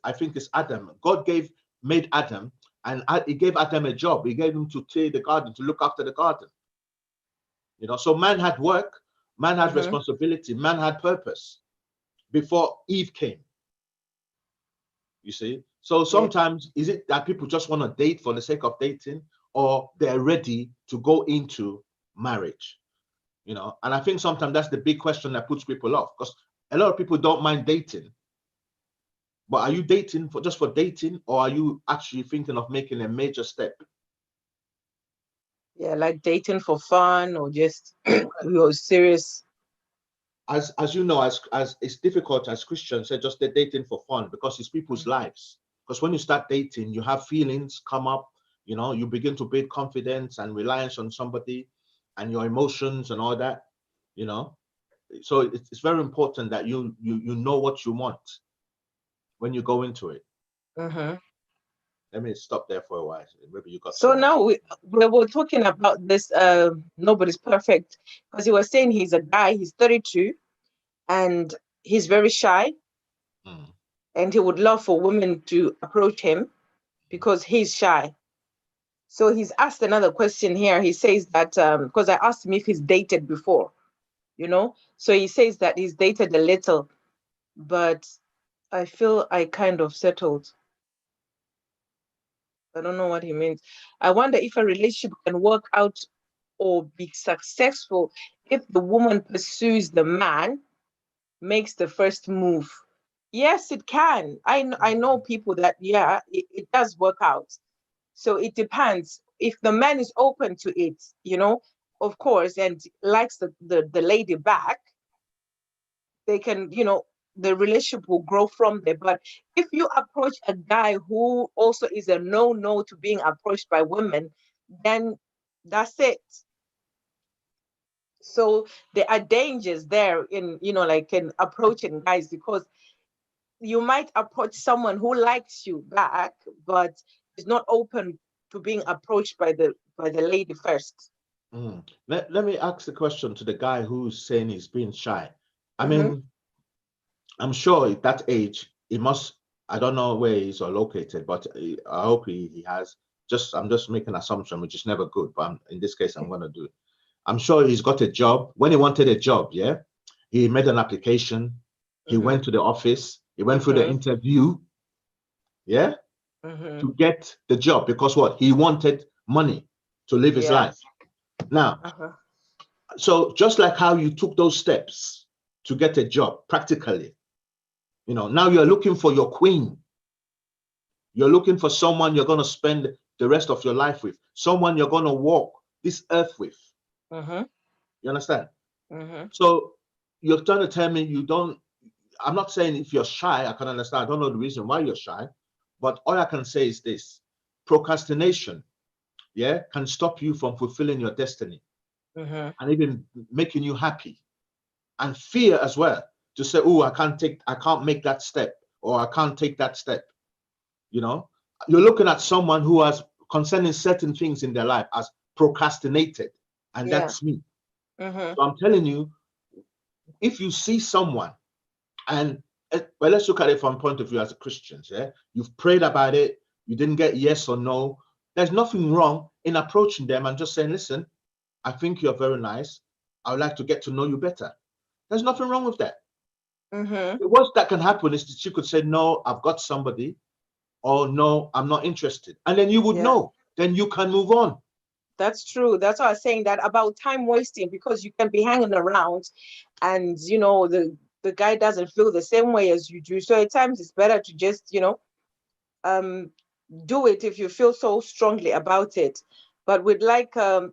I think it's Adam. God made Adam, and he gave Adam a job. He gave him to till the garden, to look after the garden. So man had work, man had Mm-hmm. responsibility, man had purpose before Eve came. You see? So Yeah. sometimes is it that people just want to date for the sake of dating, or they're ready to go into marriage? And I think sometimes that's the big question that puts people off, because a lot of people don't mind dating. But are you dating for dating, or are you actually thinking of making a major step? Yeah. Like dating for fun or just you're serious. as you know, as it's difficult as Christians, they're just they're dating for fun because it's people's lives. Because when you start dating, you have feelings come up, you know, you begin to build confidence and reliance on somebody and your emotions and all that, you know. So it's very important that you know what you want when you go into it. Mm-hmm. Let me stop there for a while. Maybe you got So some more. now we were talking about this. Nobody's perfect, because he was saying he's a guy. He's 32 and he's very shy, Mm, and he would love for women to approach him because he's shy. So he's asked another question here. He says that because I asked him if he's dated before, you know. So he says that he's dated a little, but I feel I kind of settled. I don't know what he means. I wonder if a relationship can work out or be successful if the woman pursues the man, makes the first move. Yes, it can. I know people that, yeah, it does work out. So it depends. If the man is open to it, you know, of course, and likes the lady back, they can, you know, the relationship will grow from there. But if you approach a guy who also is a no to being approached by women, then that's it. So there are dangers there in, you know, like in approaching guys, because you might approach someone who likes you back, but is not open to being approached by the lady first. mm. Let me ask the question to the guy who's saying he's being shy. I Mm-hmm. mean, I'm sure at that age, he must, I don't know where he's or located, but I hope he has. Just I'm just making an assumption, which is never good, but in this case, I'm going to do it. I'm sure he's got a job. When he wanted a job, yeah, he made an application. He Mm-hmm. went to the office. He went through the Mm-hmm. interview, yeah, Mm-hmm. to get the job because what? He wanted money to live his Yeah. life. Now, Uh-huh. so just like how you took those steps to get a job practically, you know, now you're looking for your queen. You're looking for someone you're going to spend the rest of your life with, someone you're going to walk this earth with. Mm-hmm. You understand? Mm-hmm. So you're trying to tell me you don't. I'm not saying if you're shy, I can understand. I don't know the reason why you're shy, but all I can say is this: procrastination, yeah, can stop you from fulfilling your destiny Mm-hmm. and even making you happy. And fear as well to say, oh, I can't make that step, or I can't take that step. You know, you're looking at someone who has concerning certain things in their life as procrastinated, and Yeah. that's me. Mm-hmm. So I'm telling you, if you see someone and well, let's look at it from point of view as a Christian. Yeah, you've prayed about it, you didn't get yes or no. There's nothing wrong in approaching them and just saying, listen, I think you're very nice. I would like to get to know you better. There's nothing wrong with that. Mm-hmm. The worst that can happen is that you could say, no, I've got somebody, or no, I'm not interested. And then you would Yeah. know. Then you can move on. That's true. That's why I was saying that about time wasting, because you can be hanging around and, you know, the guy doesn't feel the same way as you do. So at times it's better to just, you know, um do it if you feel so strongly about it. But we'd like a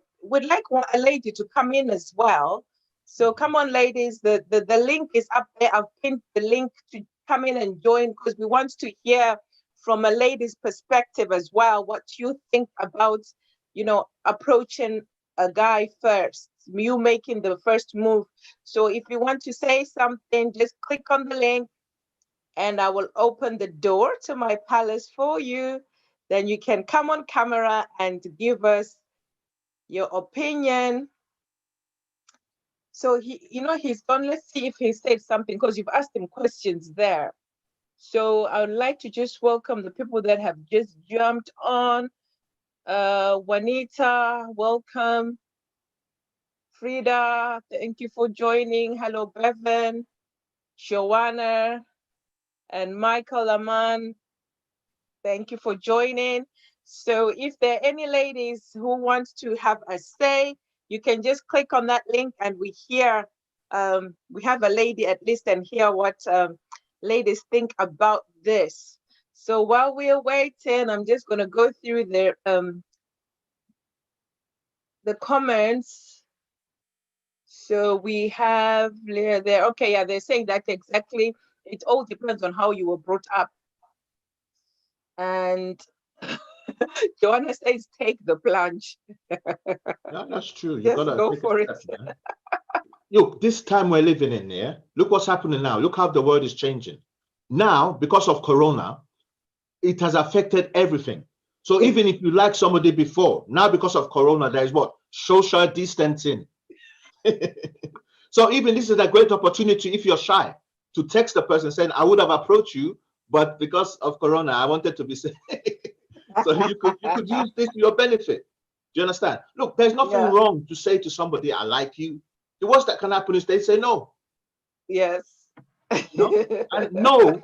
lady to come in as well. So come on, ladies, the link is up there. I've pinned the link to come in and join, because we want to hear from a lady's perspective as well, what you think about, you know, approaching a guy first, you making the first move. So if you want to say something, just click on the link and I will open the door to my palace for you. Then you can come on camera and give us your opinion. So he, you know, he's gone. Let's see if he said something, because you've asked him questions there. So I would like to just welcome the people that have just jumped on. Juanita, welcome. Frida, thank you for joining. Hello, Bevan, Joanna, and Michael Aman. Thank you for joining. So if there are any ladies who want to have a say, you can just click on that link and we have a lady at least and hear what ladies think about this. So while we're waiting, I'm just going to go through the comments. So we have there. Okay, yeah, they're saying that exactly. It all depends on how you were brought up. And Joanna says, take the plunge. Yeah, that's true. You Just gotta go take a for it. step, man. Look, this time we're living in here, look what's happening now. Look how the world is changing. Now, because of Corona, it has affected everything. So Yes. even if you like somebody before, now because of Corona, there is what? Social distancing. So even this is a great opportunity if you're shy to text the person saying, I would have approached you, but because of Corona, I wanted to be safe. So you could use this to your benefit. Do you understand? Look, there's nothing Yeah. wrong to say to somebody, I like you. The worst that can happen is they say no. Yes. And no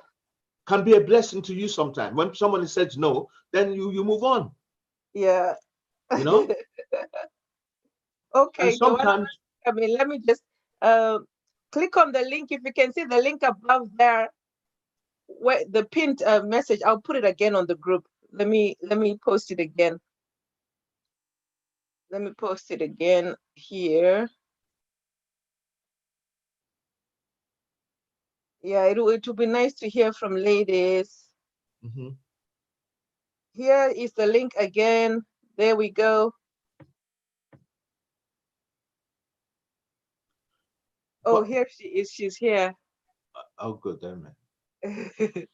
can be a blessing to you sometimes. When someone says no, then you move on, Yeah. you know. And Okay, Joanna, sometimes, I mean, let me just uh, click on the link. If you can see the link above there, where the pinned message, I'll put it again on the group. Let me post it again. Let me post it again here. Yeah, it will be nice to hear from ladies. mhm. Here is the link again. There we go. Oh, But here she is. She's here. oh, good, damn it.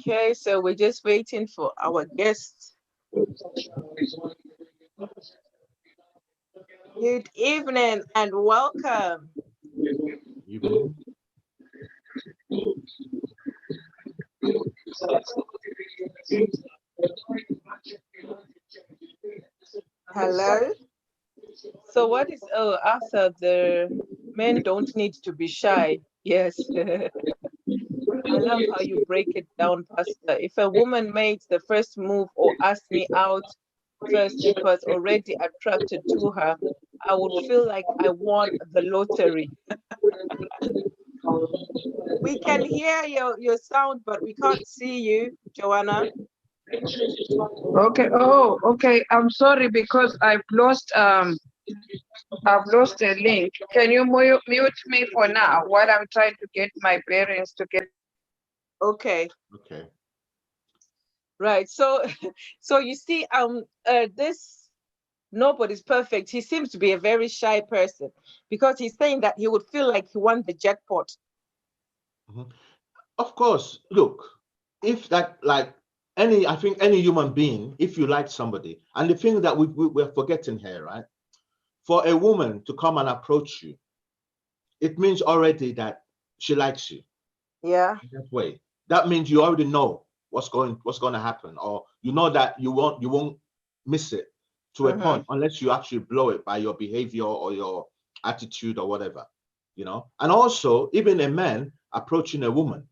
Okay, so we're just waiting for our guests. Good evening and welcome. Evening. Hello. So what is Arthur, the men don't need to be shy. Yes. I love how you break it down, Pastor. If a woman made the first move or asked me out first because already attracted to her, I would feel like I won the lottery. We can hear your sound, but we can't see you, Joanna. Okay. Oh, okay. I'm sorry because I've lost a link. Can you mute me for now while I'm trying to get my parents to get. Okay, Okay. right. So, so you see, this nobody's perfect. He seems to be a very shy person because he's saying that he would feel like he won the jackpot. Mhm. Of course, look, if that like I think any human being, if you like somebody, and the thing that we're forgetting here, right? For a woman to come and approach you, it means already that she likes you Yeah. in that way. That means you already know what's going to happen, or you know that you won't miss it to a Mm-hmm. point unless you actually blow it by your behavior or your attitude or whatever, And also, even a man approaching a woman,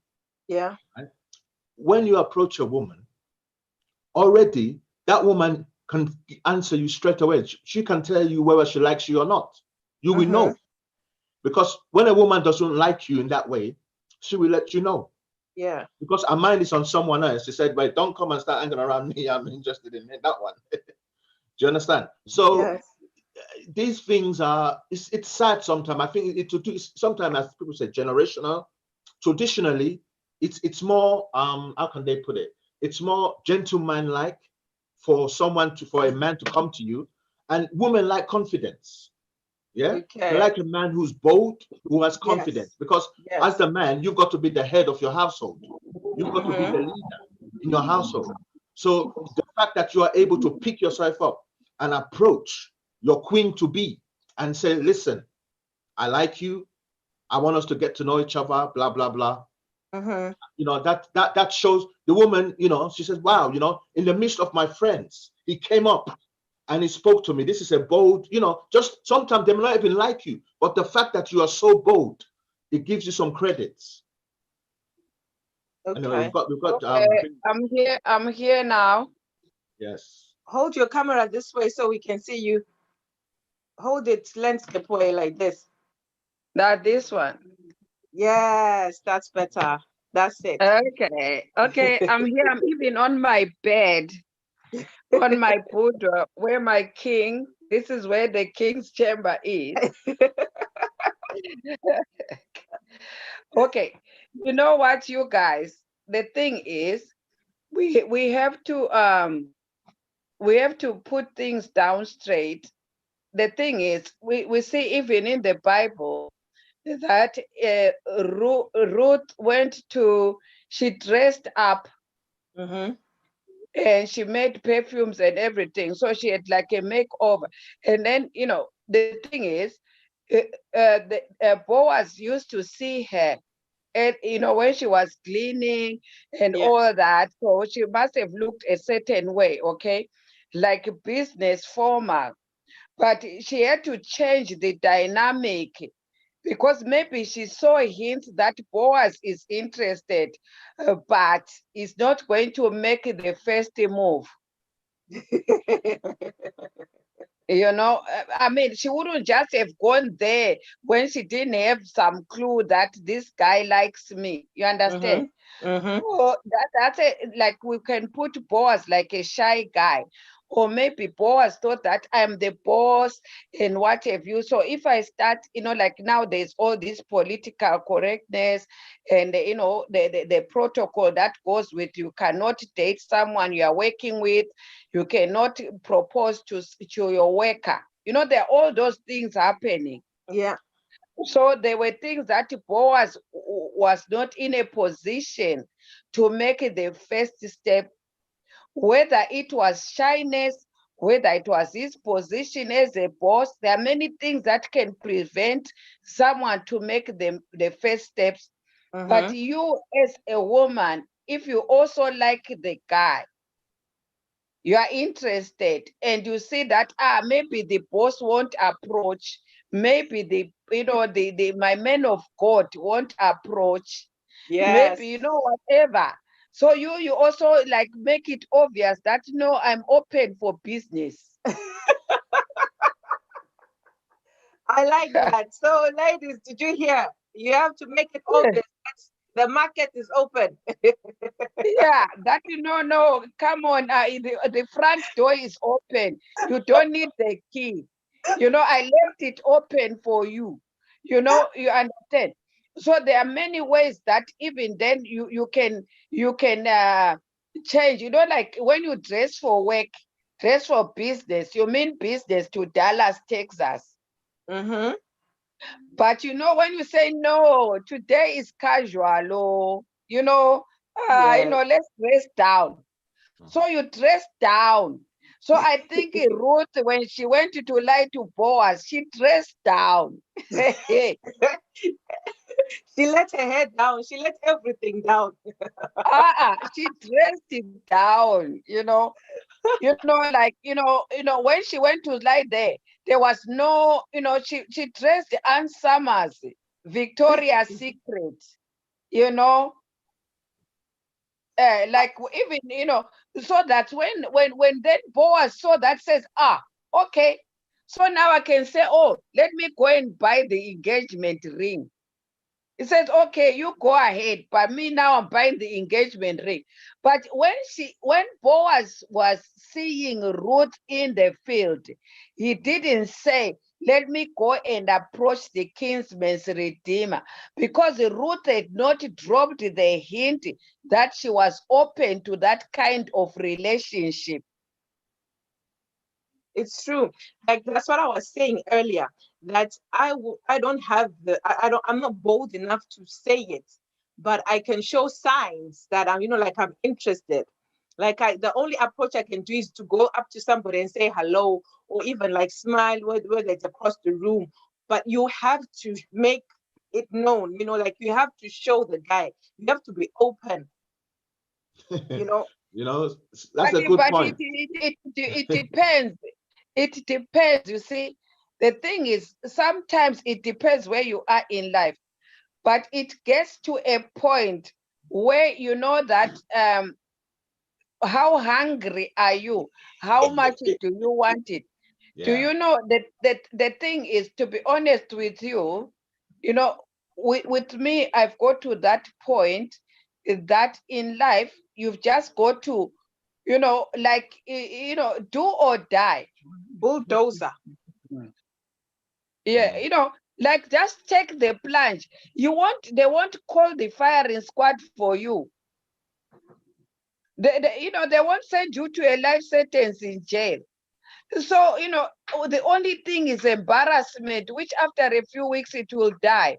Yeah. right? When you approach a woman, already that woman can answer you straight away. She can tell you whether she likes you or not. You will Mm-hmm. know, because when a woman doesn't like you in that way, she will let you know, Yeah. because her mind is on someone else. She said, "Wait, don't come and start hanging around me. I'm interested in that one." Do you understand? So Yes. these things are, it's sad sometimes. I think sometimes, as people say, generational. Traditionally, it's more, how can they put it? It's more gentleman like for a man to come to you, and women like confidence. Yeah, they Okay. like a man who's bold, who has confidence, Yes. because as Yes. the man, you've got to be the head of your household. You've got to be the Mm-hmm. leader in your household. So the fact that you are able to pick yourself up and approach your queen to be and say, listen, I like you. I want us to get to know each other, blah, blah, blah. Mm-hmm. That shows the woman, she says, wow, in the midst of my friends, he came up and he spoke to me. This is a bold, just sometimes they may not even like you, but the fact that you are so bold, it gives you some credits. Anyway, we've Okay. got we've got Okay, I think, I'm here now. yes. Hold your camera this way so we can see you. Hold it landscape way like this. That this one. Yes, that's better. That's it. Okay, okay. I'm here. I'm even on my bed, on my boudoir, where my king. This is where the king's chamber is. Okay, you know what, you guys? The thing is, we have to put things down straight. The thing is, we see even in the Bible that Ruth went to, she dressed up Mm-hmm. and she made perfumes and everything. So she had like a makeover. And then, the thing is, Boaz used to see her, and when she was cleaning and Yeah. all that. So she must have looked a certain way, okay, like business formal. But she had to change the dynamic because maybe she saw a hint that Boaz is interested, but is not going to make the first move. I mean, she wouldn't just have gone there when she didn't have some clue that this guy likes me. You Mm-hmm. understand? Mm-hmm. So that's like we can put Boaz like a shy guy. Or maybe Boaz thought that I'm the boss and what have you. So if I start, like now there's all this political correctness and the protocol that goes with, you cannot date someone you are working with, you cannot propose to your worker. There are all those things happening. Yeah. So there were things that Boaz was not in a position to make the first step, whether it was shyness, whether it was his position as a boss. There are many things that can prevent someone to make the first steps. But Mm-hmm. you as a woman, if you also like the guy, you are interested and you see that maybe the boss won't approach, maybe the my men of God won't approach, maybe Yes. whatever. So you also like make it obvious that no, I'm open for business. I like that. So, ladies, did you hear? You have to make it obvious that the market is open. Yeah, that no, come on, the front door is open. You don't need the key. I left it open for you. You understand. So there are many ways that even then you can change. Like when you dress for work, dress for business. You mean business to Dallas, Texas. Mm-hmm. But when you say no, today is casual, or Yes. let's dress down. So you dress down. So I think Ruth, when she went to lie to Boaz, she dressed down. She let her head down. She let everything down. She dressed it down. Like when she went to lie there was no, she dressed Ann Summers, Victoria's Secret. You know, like even so that when then Boaz saw that, says, okay, so now I can say, oh, let me go and buy the engagement ring. He says, okay, you go ahead, but me now I'm buying the engagement ring. But when Boaz was seeing Ruth in the field, he didn't say, let me go and approach the kinsman's redeemer, because Ruth had not dropped the hint that she was open to that kind of relationship. It's true. Like that's what I was saying earlier. That I don't have I don't, I'm not bold enough to say it, but I can show signs that I'm, like I'm interested. Like the only approach I can do is to go up to somebody and say hello, or even like smile, whether it's across the room. But you have to make it known, like you have to show the guy. You have to be open, you know. You know, that's But, a good point. it depends. It depends, you see. The thing is, sometimes it depends where you are in life, but it gets to a point where you know that how hungry are you? How much do you want it? Do Yeah. you know that the thing is, to be honest with you, you know, with me, I've got to that point that in life you've just got to, like do or die. Bulldozer. Yeah, Mm. like just take the plunge. They won't call the firing squad for you. They won't send you to a life sentence in jail. So, the only thing is embarrassment, which after a few weeks it will die.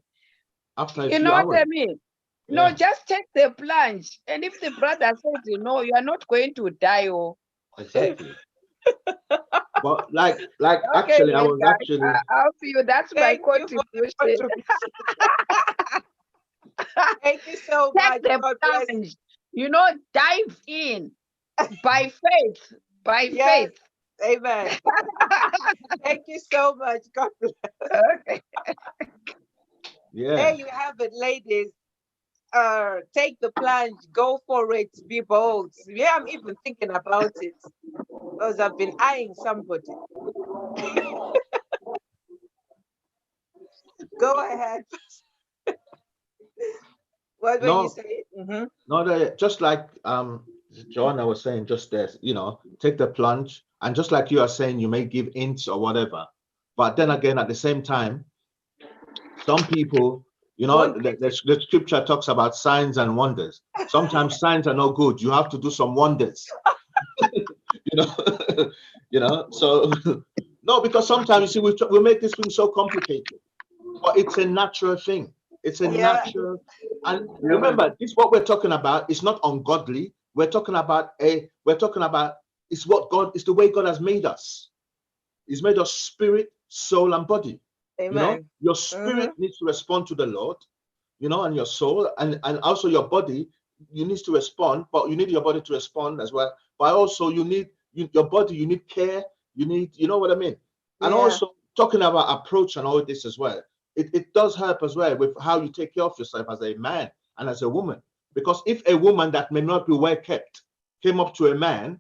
After a You few know what hours. I mean? No, Yeah, just take the plunge. And if the brother says, you are not going to die, oh, okay, exactly. But like actually, I then was guys, actually I'll see you. That's my Thank you for the contribution. contribution. Thank you so Take much. the God bless you. plunge. Dive in by faith. By Yes. faith. Amen. Thank you so much. God bless. Okay. yeah. There you have it, ladies. Take the plunge, go for it, be bold. Yeah, I'm even thinking about it because I've been eyeing somebody. Go ahead. What were you No, saying? Hmm. no, just like Joanna was saying just there, take the plunge, and just like you are saying, you may give hints or whatever, but then again, at the same time, some people, Won't the scripture talks about signs and wonders. Sometimes signs are not good. You have to do some wonders, you know, So no, because sometimes you see we make this thing so complicated, but it's a natural thing. It's a yeah, natural, and remember, this what we're talking about is not ungodly. We're talking about it's what God is the way God has made us. He's made us spirit, soul, and body. amen. Your Hmm. spirit needs to respond to the Lord, and your soul, and also your body, you need to respond, but you need your body to respond as well. But also your body, you need care, you know what I mean? And Yeah, also talking about approach and all this as well. It does help as well with how you take care of yourself as a man and as a woman. Because if a woman that may not be well kept came up to a man,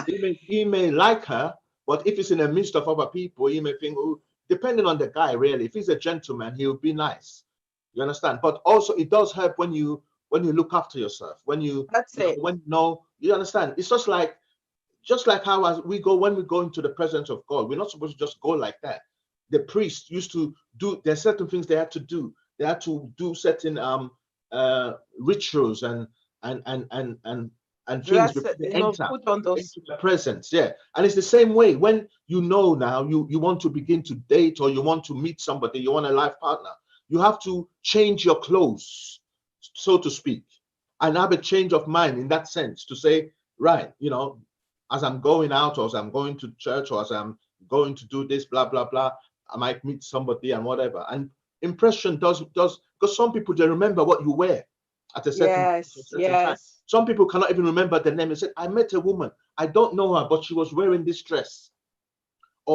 he may like her, but if it's in the midst of other people, he may think, oh, depending on the guy, really. If he's a gentleman, he'll be nice. You understand? But also, it does help when you look after yourself. When that's it. you understand. It's just like how as we go when we go into the presence of God, we're not supposed to just go like that. The priests used to do. There's certain things they had to do. They had to do certain rituals and things That's before it. they enter Put on those. into the presence. Yeah, and it's the same way when now you want to begin to date or you want to meet somebody, you want a life partner. You have to change your clothes, so to speak, and have a change of mind in that sense to say, right, as I'm going out or as I'm going to church or as I'm going to do this, blah, blah, blah, I might meet somebody and whatever. And impression does because some people they remember what you wear at a certain place, a Yes, certain time. yes. Some people cannot even remember the name. They said, I met a woman. I don't know her, but she was wearing this dress.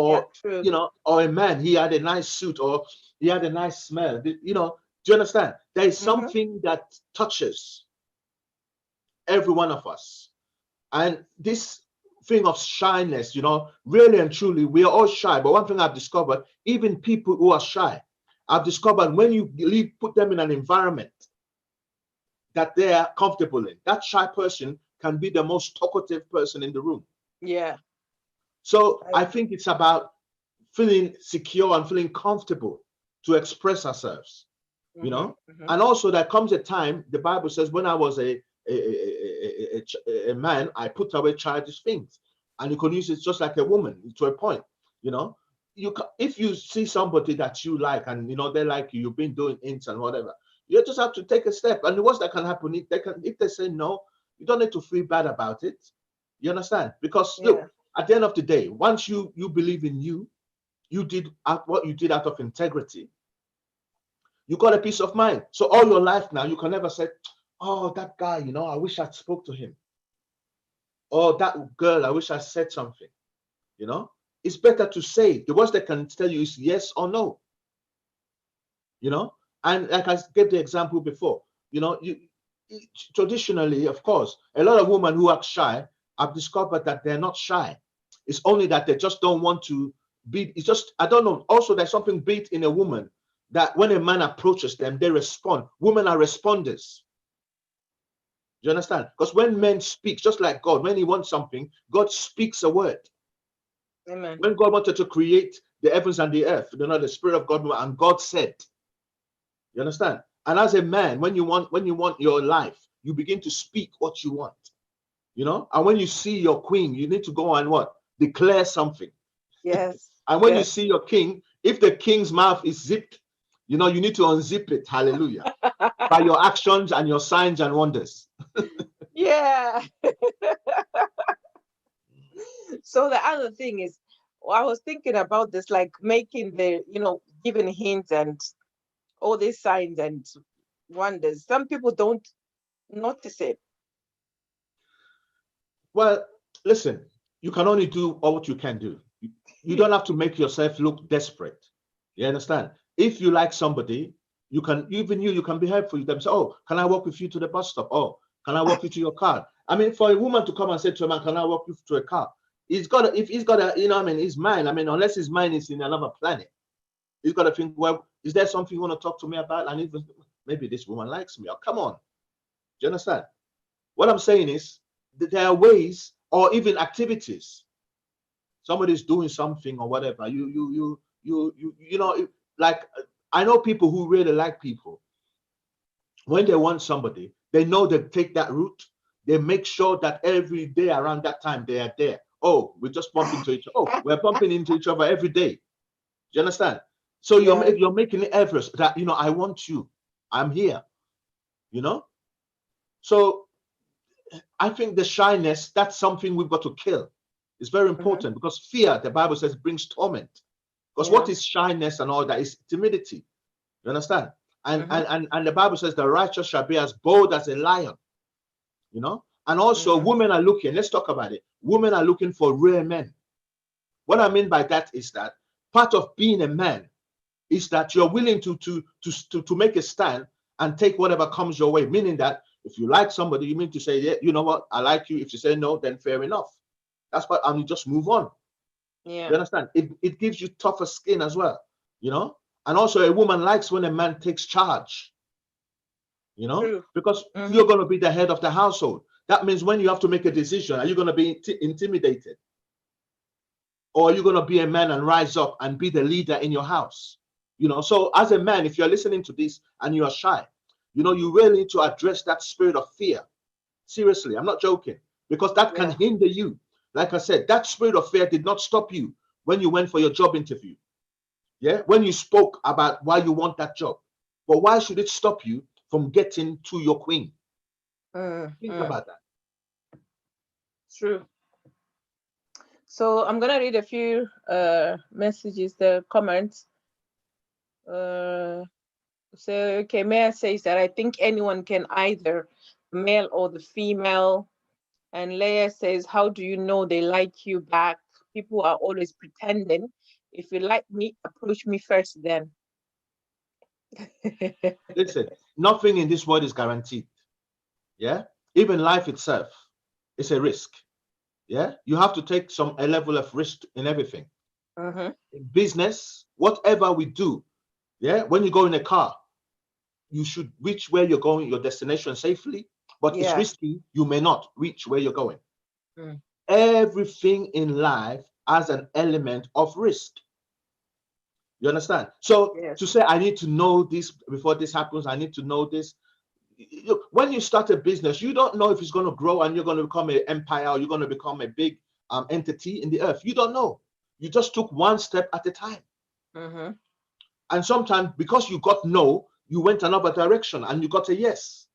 Yeah, Or, true. or a man, he had a nice suit or he had a nice smell. Do you understand? There is Hmm. something that touches every one of us. And this thing of shyness, really and truly, we are all shy. But one thing I've discovered, even people who are shy, I've discovered when you put them in an environment that they are comfortable in, that shy person can be the most talkative person in the room. Yeah. So I I agree. think it's about feeling secure and feeling comfortable to express ourselves, you Hmm. know. Hmm. And also, there comes a time, the Bible says, when I was a man, I put away childish things. And you can use it just like a woman to a point, you know. If you see somebody that you like and they like you, you've been doing ins and whatever, you just have to take a step. And the worst that can happen, if they say no, you don't need to feel bad about it. You understand? Because Yeah. look, at the end of the day, once you believe in you did what you did out of integrity, you got a peace of mind. So all your life now, you can never say, oh, that guy, I wish I spoke to him. Or that girl, I wish I said something. You know, it's better to say. The worst they can tell you is yes or no. You know, and like I gave the example before, traditionally, of course, a lot of women who act shy, I've discovered that they're not shy. It's only that they just don't want to be. It's just I don't know. Also, there's something built in a woman that when a man approaches them, they respond. Women are responders. You understand? Because when men speak, just like God, when he wants something, God speaks a word. Amen. When God wanted to create the heavens and the earth, the Spirit of God, and God said, you understand? And as a man, when you want your life, you begin to speak what you want. And when you see your queen, you need to go and what? Declare something. Yes. And when you Yes. see your king, if the king's mouth is zipped, you need to unzip it. Hallelujah. By your actions and your signs and wonders. Yeah. So the other thing is, I was thinking about this, like making giving hints and all these signs and wonders. Some people don't notice it. Well, listen, you can only do what you can do. You don't have to make yourself look desperate. You understand? If you like somebody, you can be helpful. You can say, "Oh, can I walk with you to the bus stop? Oh, can I walk you to your car?" I mean, for a woman to come and say to a man, "Can I walk you to a car?" If he's got his mind. I mean, unless his mind is in another planet, he's got to think, well, is there something you want to talk to me about? And even maybe this woman likes me. Oh, come on. Do you understand? What I'm saying is that there are ways or even activities. Somebody's doing something or whatever. Like I know people who really like people. When they want somebody, they know they take that route. They make sure that every day around that time they are there. Oh, we just bump into each other. Oh, we're bumping into each other every day. Do you understand? So Yes. you're making it efforts that I want you. I'm here. So I think the shyness, that's something we've got to kill. It's very Mhm. important because fear, the Bible says, brings torment. Because Yeah. what is shyness and all that is timidity. You understand? And, Mhm. and and and the Bible says the righteous shall be as bold as a lion. And also Mhm. women are looking, let's talk about it. Women are looking for rare men. What I mean by that is that part of being a man is that you're willing to make a stand and take whatever comes your way. Meaning that if you like somebody, you mean to say, yeah, you know what, I like you. If you say no, then fair enough. That's why you just move on. Yeah. You understand? It gives you tougher skin as well, you know. And also, a woman likes when a man takes charge, True. because Mhm. you're going to be the head of the household. That means when you have to make a decision, are you going to be intimidated? Or are you going to be a man and rise up and be the leader in your house? So as a man, if you're listening to this and you are shy, you really need to address that spirit of fear. Seriously, I'm not joking, because that can Yeah. hinder you. Like I said, that spirit of fear did not stop you when you went for your job interview. Yeah, when you spoke about why you want that job. But why should it stop you from getting to your queen? Think Mm. about that. True. So I'm gonna read a few messages, the comments. Uh, so okay, Maya says that I think anyone can, either the male or the female. And Leia says, how do you know they like you back? People are always pretending. If you like me, approach me first then. Listen, nothing in this world is guaranteed. Yeah, even life itself is a risk. Yeah, you have to take a level of risk in everything. Mm-hmm. In business, whatever we do. Yeah, when you go in a car, you should reach where you're going, your destination, safely. But it's Yeah. risky, you may not reach where you're going. Mm. Everything in life has an element of risk. You understand? So Yes. to say I need to know this before this happens, I need to know this. When you start a business, you don't know if it's going to grow and you're going to become an empire, or you're going to become a big entity in the earth. You don't know. You just took one step at a time. Mm-hmm. And sometimes because you got no, you went another direction and you got a yes.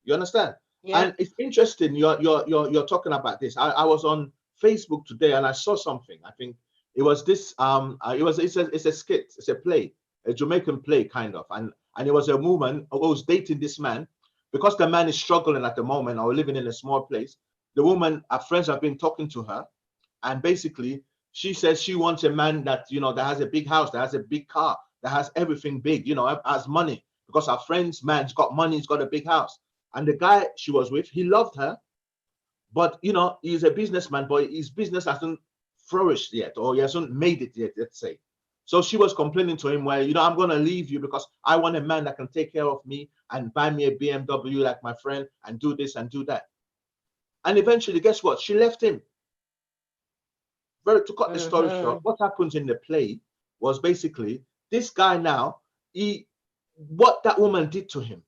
You understand? Yeah. And it's interesting you're talking about this. I was on Facebook today and I saw something. I think it was this it's a skit, it's a play, a Jamaican play kind of. And it was a woman who was dating this man because the man is struggling at the moment or living in a small place. The woman, her friends have been talking to her, and basically she says she wants a man that that has a big house, that has a big car, that has everything big, has money, because her friend's man's got money, he's got a big house. And the guy she was with, he loved her, but he's a businessman, but his business hasn't flourished yet, or he hasn't made it yet, let's say. So she was complaining to him, well, I'm going to leave you because I want a man that can take care of me and buy me a BMW like my friend and do this and do that. And eventually, guess what? She left him. To cut the story short, what happens in the play was basically this guy now, what that woman did to him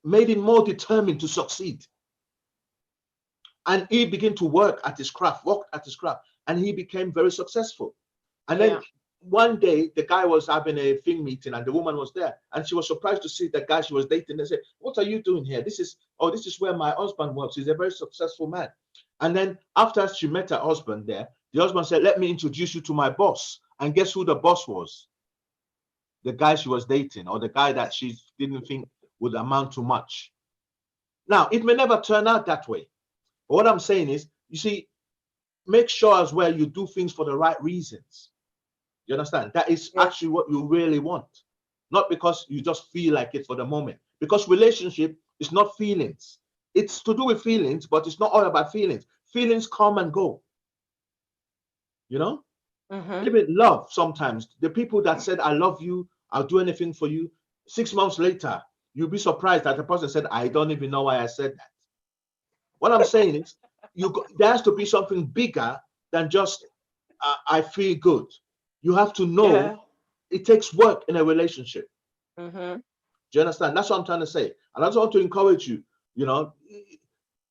made him more determined to succeed. And he began to work at his craft, and he became very successful. And then one day, the guy was having a thing meeting, and the woman was there, and she was surprised to see the guy she was dating. They said, "What are you doing here? This is where my husband works. He's a very successful man." And then after she met her husband there, the husband said, "Let me introduce you to my boss." And guess who the boss was? The guy she was dating, or the guy that she didn't think would amount to much. Now, it may never turn out that way. But what I'm saying is, you see, make sure as well you do things for the right reasons. You understand? That is actually what you really want. Not because you just feel like it for the moment. Because relationship is not feelings. It's to do with feelings, but it's not all about feelings. Feelings come and go. Even love sometimes. The people that said, "I love you, I'll do anything for you," 6 months later, you'll be surprised that the person said, "I don't even know why I said that." What I'm saying is, there has to be something bigger than just, I feel good. You have to know it takes work in a relationship. Do you understand? That's what I'm trying to say. And I just want to encourage you,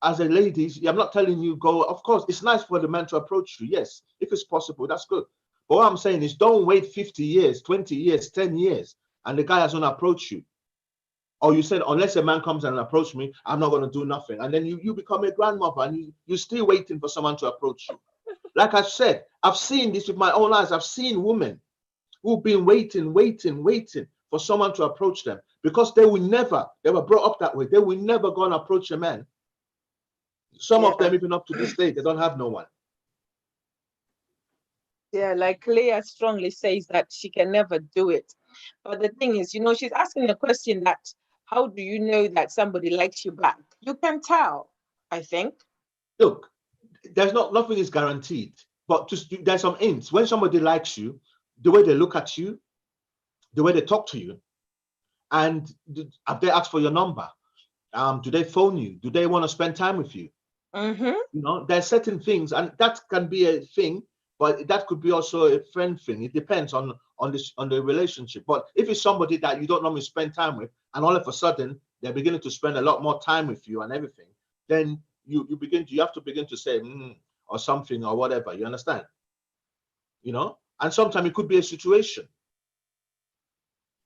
as a ladies, I'm not telling you go. Of course, it's nice for the man to approach you. Yes, if it's possible, that's good. But what I'm saying is, don't wait 50 years, 20 years, 10 years, and the guy has not approached you. Or you said, unless a man comes and approach me, I'm not going to do nothing. And then you become a grandmother, and you're still waiting for someone to approach you. Like I said, I've seen this with my own eyes. I've seen women who've been waiting for someone to approach them because they were brought up that way. They will never go and approach a man. Some of them, even up to this day, they don't have no one. Yeah, like Leah strongly says that she can never do it. But the thing is, she's asking a question that, how do you know that somebody likes you back? You can tell, I think. Look, nothing is guaranteed, but there's some hints. When somebody likes you, the way they look at you, the way they talk to you, and have they asked for your number? Do they phone you? Do they want to spend time with you? There's certain things, and that can be a thing, but that could be also a friend thing. It depends on the relationship. But if it's somebody that you don't normally spend time with, and all of a sudden they're beginning to spend a lot more time with you and everything, then you have to begin to say or something or whatever. You understand? And sometimes it could be a situation.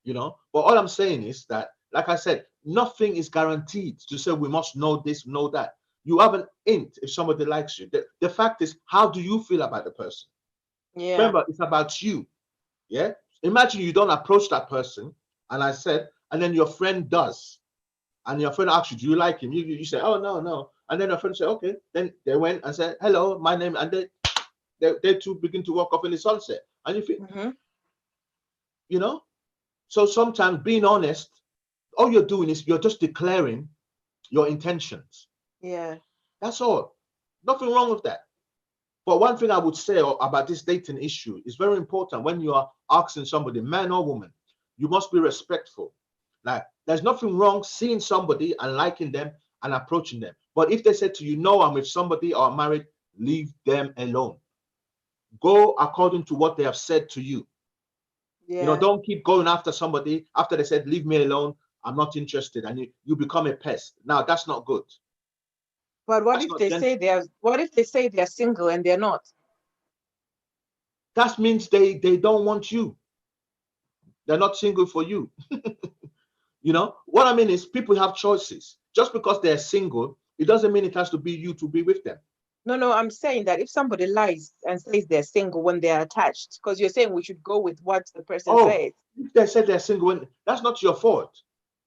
But all I'm saying is that, like I said, nothing is guaranteed to say we must know this, know that. You have an hint if somebody likes you. The fact is, how do you feel about the person? Yeah. Remember, it's about you. Yeah. Imagine you don't approach that person, and then your friend does, and your friend asks you, "Do you like him?" You say, "Oh, no." And then your friend say, "Okay." Then they went and said, "Hello, my name," and they two begin to walk off in the sunset, and you feel, So sometimes being honest, all you're doing is you're just declaring your intentions. Yeah. That's all. Nothing wrong with that. But one thing I would say about this dating issue is very important. When you are asking somebody, man or woman, you must be respectful. Like, there's nothing wrong seeing somebody and liking them and approaching them. But if they say to you, "No, I'm with somebody or I'm married," leave them alone. Go according to what they have said to you. Yeah. Don't keep going after somebody after they said, "Leave me alone, I'm not interested," and you become a pest. Now, that's not good. But what That's if not they gentle. say they're single and they're not? That means they don't want you. They're not single for you. What I mean is, people have choices. Just because they're single, it doesn't mean it has to be you to be with them. No, I'm saying that if somebody lies and says they're single when they're attached, because you're saying we should go with what the person Oh, says. if they said they're single, that's not your fault.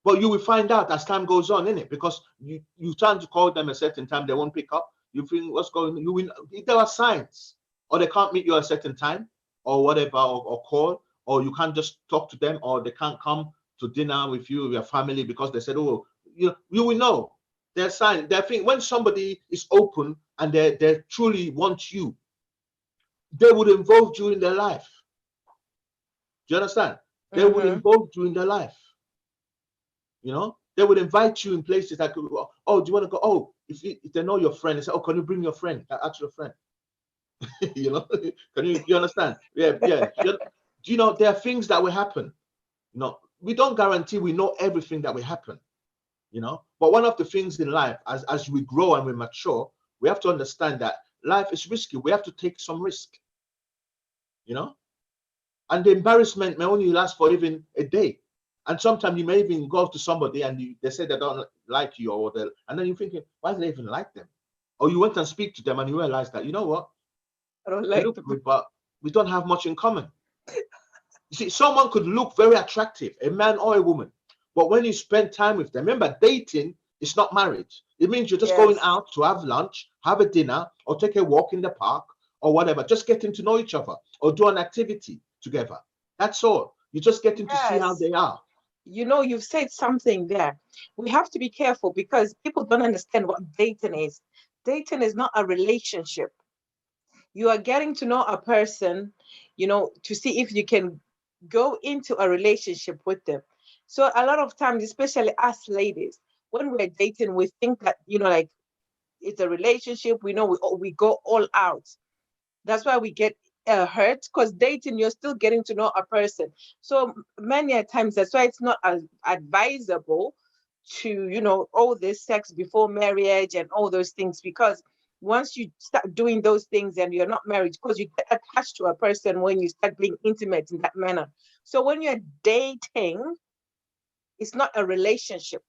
But you will find out as time goes on, innit? Because you try to call them a certain time, they won't pick up. You think what's going on? You will, there are signs, or they can't meet you at a certain time, or whatever, or call, or you can't just talk to them, or they can't come to dinner with you, your family, because they said, "Oh, you will know." There's signs. They think when somebody is open and they truly want you, they would involve you in their life. Do you understand? They will Mm-hmm. involve you in their life. You know, they would invite you in places like, oh, do you want to go? Oh, if they know your friend, they say, oh, can you bring your friend, that actual friend? You know, can you understand? Yeah, yeah. Do you know there are things that will happen? You know, we don't guarantee we know everything that will happen. You know, but one of the things in life, as we grow and we mature, we have to understand that life is risky. We have to take some risk. You know, and the embarrassment may only last for even a day. And sometimes you may even go to somebody and they say they don't like you, and then you're thinking, why do they even like them? Or you went and speak to them and you realize that, you know what, I don't they like look them. good, but we don't have much in common. You see, someone could look very attractive, a man or a woman, but when you spend time with them, remember, dating is not marriage. It means you're just going Yes. out to have lunch, have a dinner, or take a walk in the park or whatever, just getting to know each other or do an activity together. That's all. You're just getting to see how Yes. they are. You know, you've said something there. We have to be careful because people don't understand what dating is. Dating is not a relationship. You are getting to know a person, to see if you can go into a relationship with them. So a lot of times, especially us ladies, when we're dating, we think that, like it's a relationship. We know we go all out. That's why we get hurt, because dating, you're still getting to know a person. So many a times, that's why it's not as advisable to, all this sex before marriage and all those things, because once you start doing those things and you're not married, because you get attached to a person when you start being intimate in that manner. So when you're dating, it's not a relationship.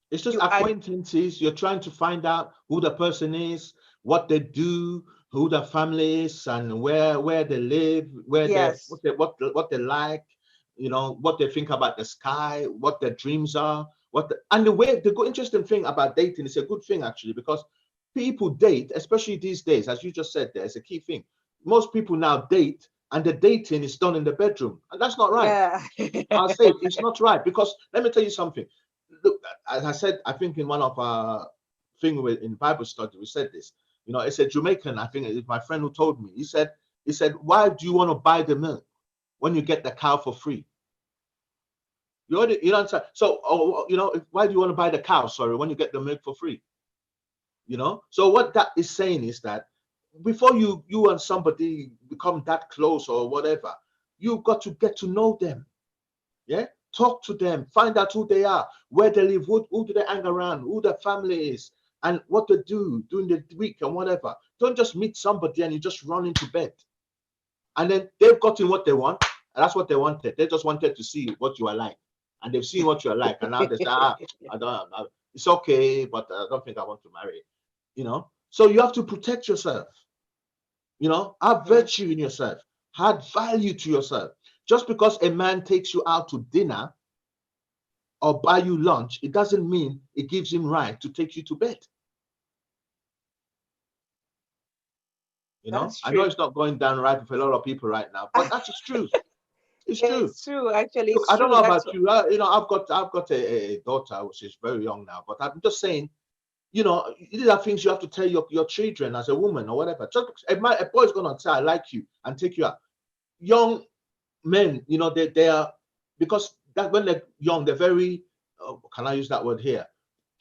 It's just You are, acquaintances. You're trying to find out who the person is, what they do, who their family is, and where they live, where they yes, what they like, you know, what they think about the sky, what their dreams are, and the good interesting thing about dating is a good thing actually, because people date, especially these days, as you just said, there's a key thing. Most people now date, and the dating is done in the bedroom, and that's not right. yeah. I'll say it's not right, because let me tell you something. Look, as I said, I think in one of our thing in Bible study, we said this. You know, it's a Jamaican. I think it's my friend who told me. He said, why do you want to buy the milk when you get the cow for free? You don't understand. So, why do you want to buy the cow? Sorry, when you get the milk for free. You know. So what that is saying is that before you and somebody become that close or whatever, you've got to get to know them. Yeah, talk to them, find out who they are, where they live, who do they hang around, who their family is, and what they do during the week and whatever. Don't just meet somebody and you just run into bed. And then they've gotten what they want, and that's what they wanted. They just wanted to see what you are like, and they've seen what you are like, and now they say, it's okay, but I don't think I want to marry. You know, so you have to protect yourself. You know, have Mhm. virtue in yourself, add value to yourself. Just because a man takes you out to dinner or buy you lunch, it doesn't mean it gives him right to take you to bed. You know, That's I know true. it's not going down right with a lot of people right now, but that's just true. It's true. It's true. Actually, Look, it's I don't true. know That's about you. I've got a daughter which is very young now, but I'm just saying, you know, these are things you have to tell your children as a woman or whatever. Just a boy's gonna say I like you and take you out. Young men, you know, they are, because that when they're young, they're very. Can I use that word here?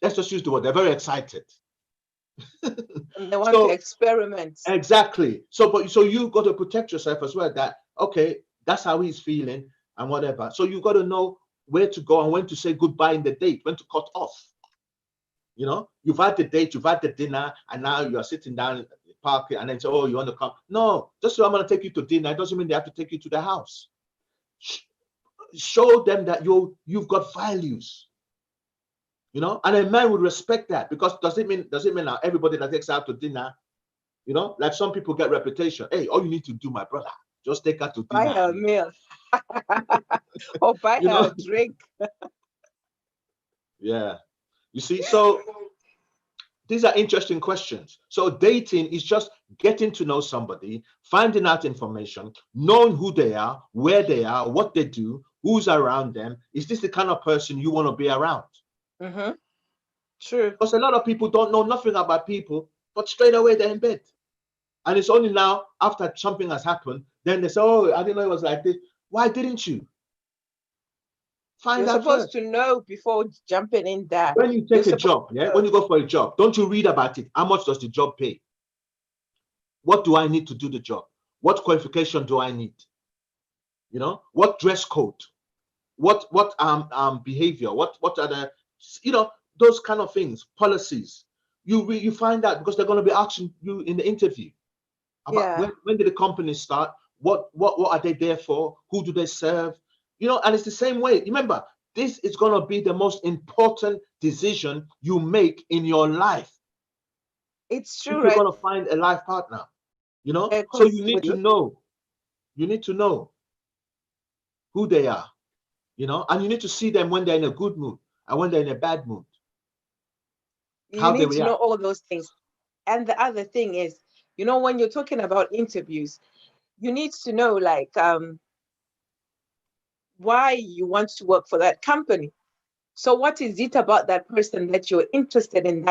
Let's just use the word. They're very excited. and they want to So experiment. exactly. So you got to protect yourself as well. That okay, that's how he's feeling and whatever. So you got to know where to go and when to say goodbye in the date, when to cut off. You know, you've had the date, you've had the dinner, and now you are sitting down at the park and then say, "Oh, you want to come?" No, just so I'm going to take you to dinner. It doesn't mean they have to take you to the house. Show them that you've got values. You know, and a man would respect that, because does it mean now everybody that takes out to dinner, you know, like some people get reputation. Hey, all you need to do, my brother, just take her to Buy dinner, her a and meal or buy you her know, a drink. yeah. You see, so these are interesting questions. So dating is just getting to know somebody, finding out information, knowing who they are, where they are, what they do, who's around them. Is this the kind of person you want to be around? Mm-hmm. True. Because a lot of people don't know nothing about people, but straight away they're in bed. And it's only now after something has happened, Then they say, oh, I didn't know it was like this. Why didn't you You're find out supposed first? to know before jumping in there. When you You're take a supposed job, to yeah, know. when you go for a job, don't you read about it? How much does the job pay? What do I need to do the job? What qualification do I need? You know, what dress code? What behavior? What are the, you know, those kind of things, policies. You find out because they're going to be asking you in the interview about Yeah, when did the company start? What are they there for? Who do they serve? You know, and it's the same way. Remember, this is going to be the most important decision you make in your life it's if true, you're right? going to find a life partner. You know, so Because with you, you need to know who they are, you know, and you need to see them when they're in a good mood and when they're in a bad mood, you how they need to know react. all those things. And the other thing is, when you're talking about interviews, you need to know like why you want to work for that company. So what is it about that person that you're interested in?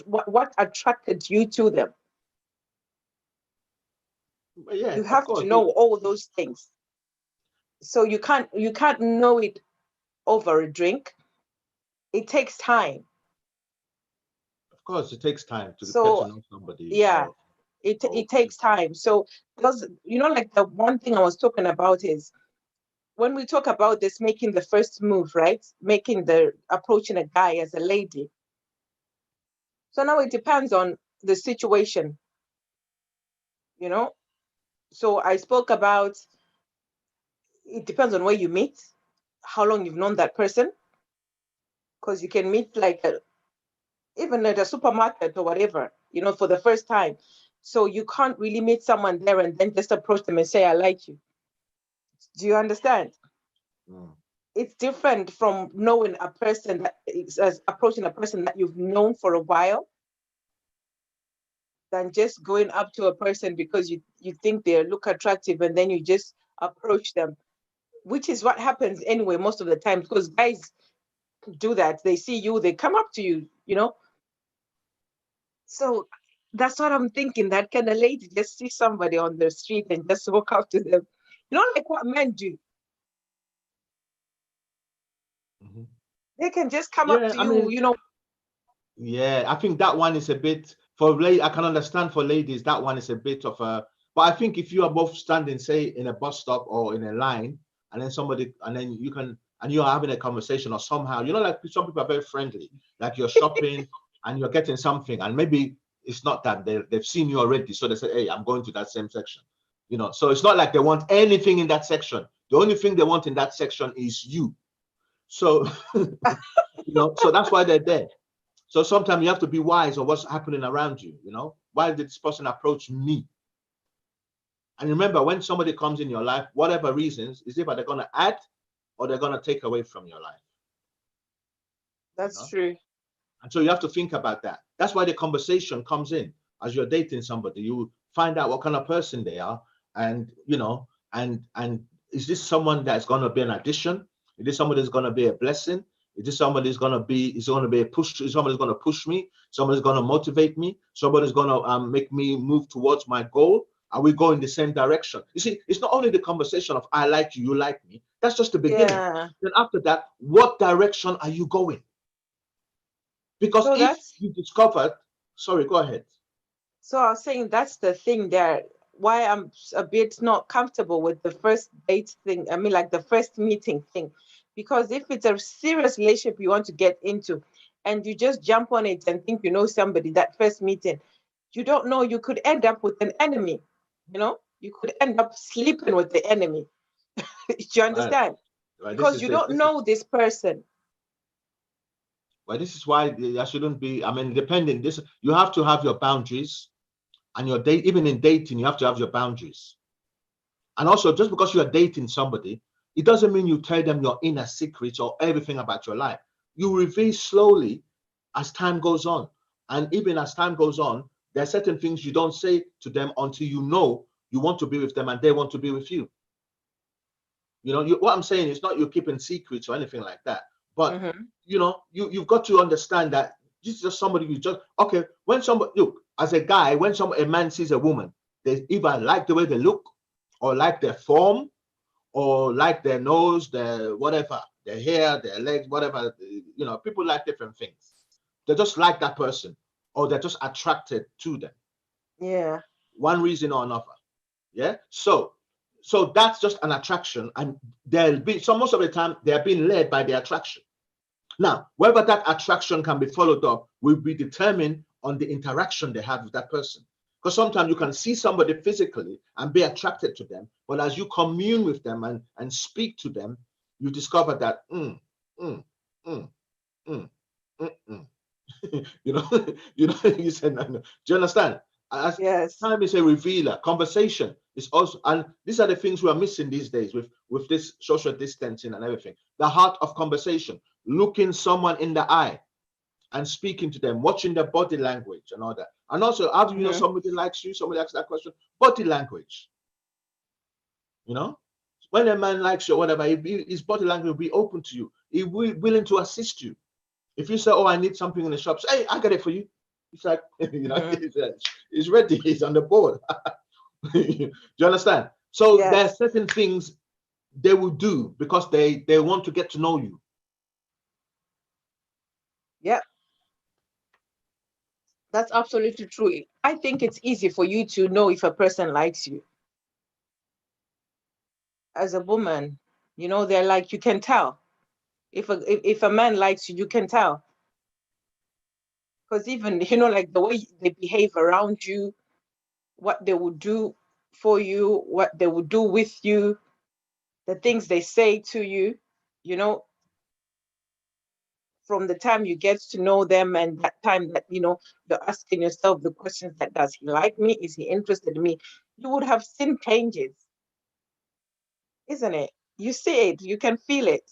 What attracted you to them? But yeah, You of have to course, know all those things. So you can't know it over a drink. It takes time. it takes time to get to So know somebody. yeah, it Okay. takes time. So because like the one thing I was talking about is when we talk about this making the first move, right? Making the approaching a guy as a lady. So now it depends on the situation, you know. So I spoke about it depends on where you meet, how long you've known that person, because you can meet like even at a supermarket or whatever, for the first time. So you can't really meet someone there and then just approach them and say, I like you. Do you understand? Mm. It's different from knowing a person that is as approaching a person that you've known for a while than just going up to a person because you think they look attractive and then you just approach them, which is what happens anyway most of the time because guys do that. They see you, they come up to you. So that's what I'm thinking. That can a lady just see somebody on the street and just walk up to them? Like what men do. Mhm. They can just come up Yeah, to I you, mean, yeah, I think that one is a bit for lady. I can understand for ladies that one is a bit of a. But I think if you are both standing, say, in a bus stop or in a line, and then somebody, and then you can, and you're having a conversation, or somehow, like some people are very friendly, like you're shopping and you're getting something, and maybe it's not that they've seen you already, so they say, "Hey, I'm going to that same section," So it's not like they want anything in that section. The only thing they want in that section is you. So, so that's why they're there. So sometimes you have to be wise on what's happening around you. Why did this person approach me? And remember, when somebody comes in your life, whatever reasons, is either they're going to add or they're going to take away from your life. You that's know, true. and so you have to think about that. That's why the conversation comes in as you're dating somebody. You find out what kind of person they are, and and is this someone that's going to be an addition? Is this somebody that's going to be a blessing? Is this somebody is going to be a push? Is somebody's going to push me? Somebody's going to motivate me? Somebody's going to make me move towards my goal? Are we going the same direction? You see, it's not only the conversation of I like you, you like me. That's just the beginning. Yeah. Then after that, what direction are you going? Because So if that's you discovered, sorry, go ahead. so I was saying that's the thing there. Why I'm a bit not comfortable with the first date thing. I mean, like the first meeting thing, because if it's a serious relationship you want to get into, and you just jump on it and think you know somebody that first meeting, you don't know. You could end up with an enemy. You could end up sleeping with the enemy. Do you Right, understand? right. This Because is you it. don't know this person. This is why there shouldn't be. I mean, depending this, you have to have your boundaries, and your date. Even in dating, you have to have your boundaries. And also, just because you are dating somebody, it doesn't mean you tell them your inner secrets or everything about your life. You reveal slowly as time goes on, and even as time goes on, there are certain things you don't say to them until you know you want to be with them and they want to be with you. What I'm saying is not you're keeping secrets or anything like that, but Hmm. you've got to understand that this is just somebody you just okay. When somebody look as a guy, when a man sees a woman, they either like the way they look or like their form, or like their nose, their whatever, their hair, their legs, whatever. People like different things. They just like that person, or they're just attracted to them. Yeah. One reason or another. Yeah. So that's just an attraction, and they'll be so most of the time they're being led by the attraction. Now, whether that attraction can be followed up will be determined on the interaction they have with that person. Because sometimes you can see somebody physically and be attracted to them, but as you commune with them and speak to them, you discover that mm, mm, mm, mm, mm, mm. You say no, no. Do you understand? As Yes. time is a revealer, conversation is also, and these are the things we are missing these days with this social distancing and everything. The heart of conversation, looking someone in the eye and speaking to them, watching their body language and all that. And also, how do you know Mhm. somebody likes you? Somebody asks that question. Body language. You know, when a man likes you or whatever, his body language will be open to you. He will be willing to assist you. If you say, "Oh, I need something in the shop," say, "Hey, I got it for you." It's like, Mhm. he's ready. He's on the board. Do you understand? So there are Yes. certain things they will do because they want to get to know you. Yep. That's absolutely true. I think it's easy for you to know if a person likes you. As a woman, they're like, you can tell. If a man likes you, you can tell. Because even, like the way they behave around you, what they will do for you, what they will do with you, the things they say to you, you know, from the time you get to know them and that time that, you're asking yourself the questions that does he like me? Is he interested in me? You would have seen changes, isn't it? You see it, you can feel it.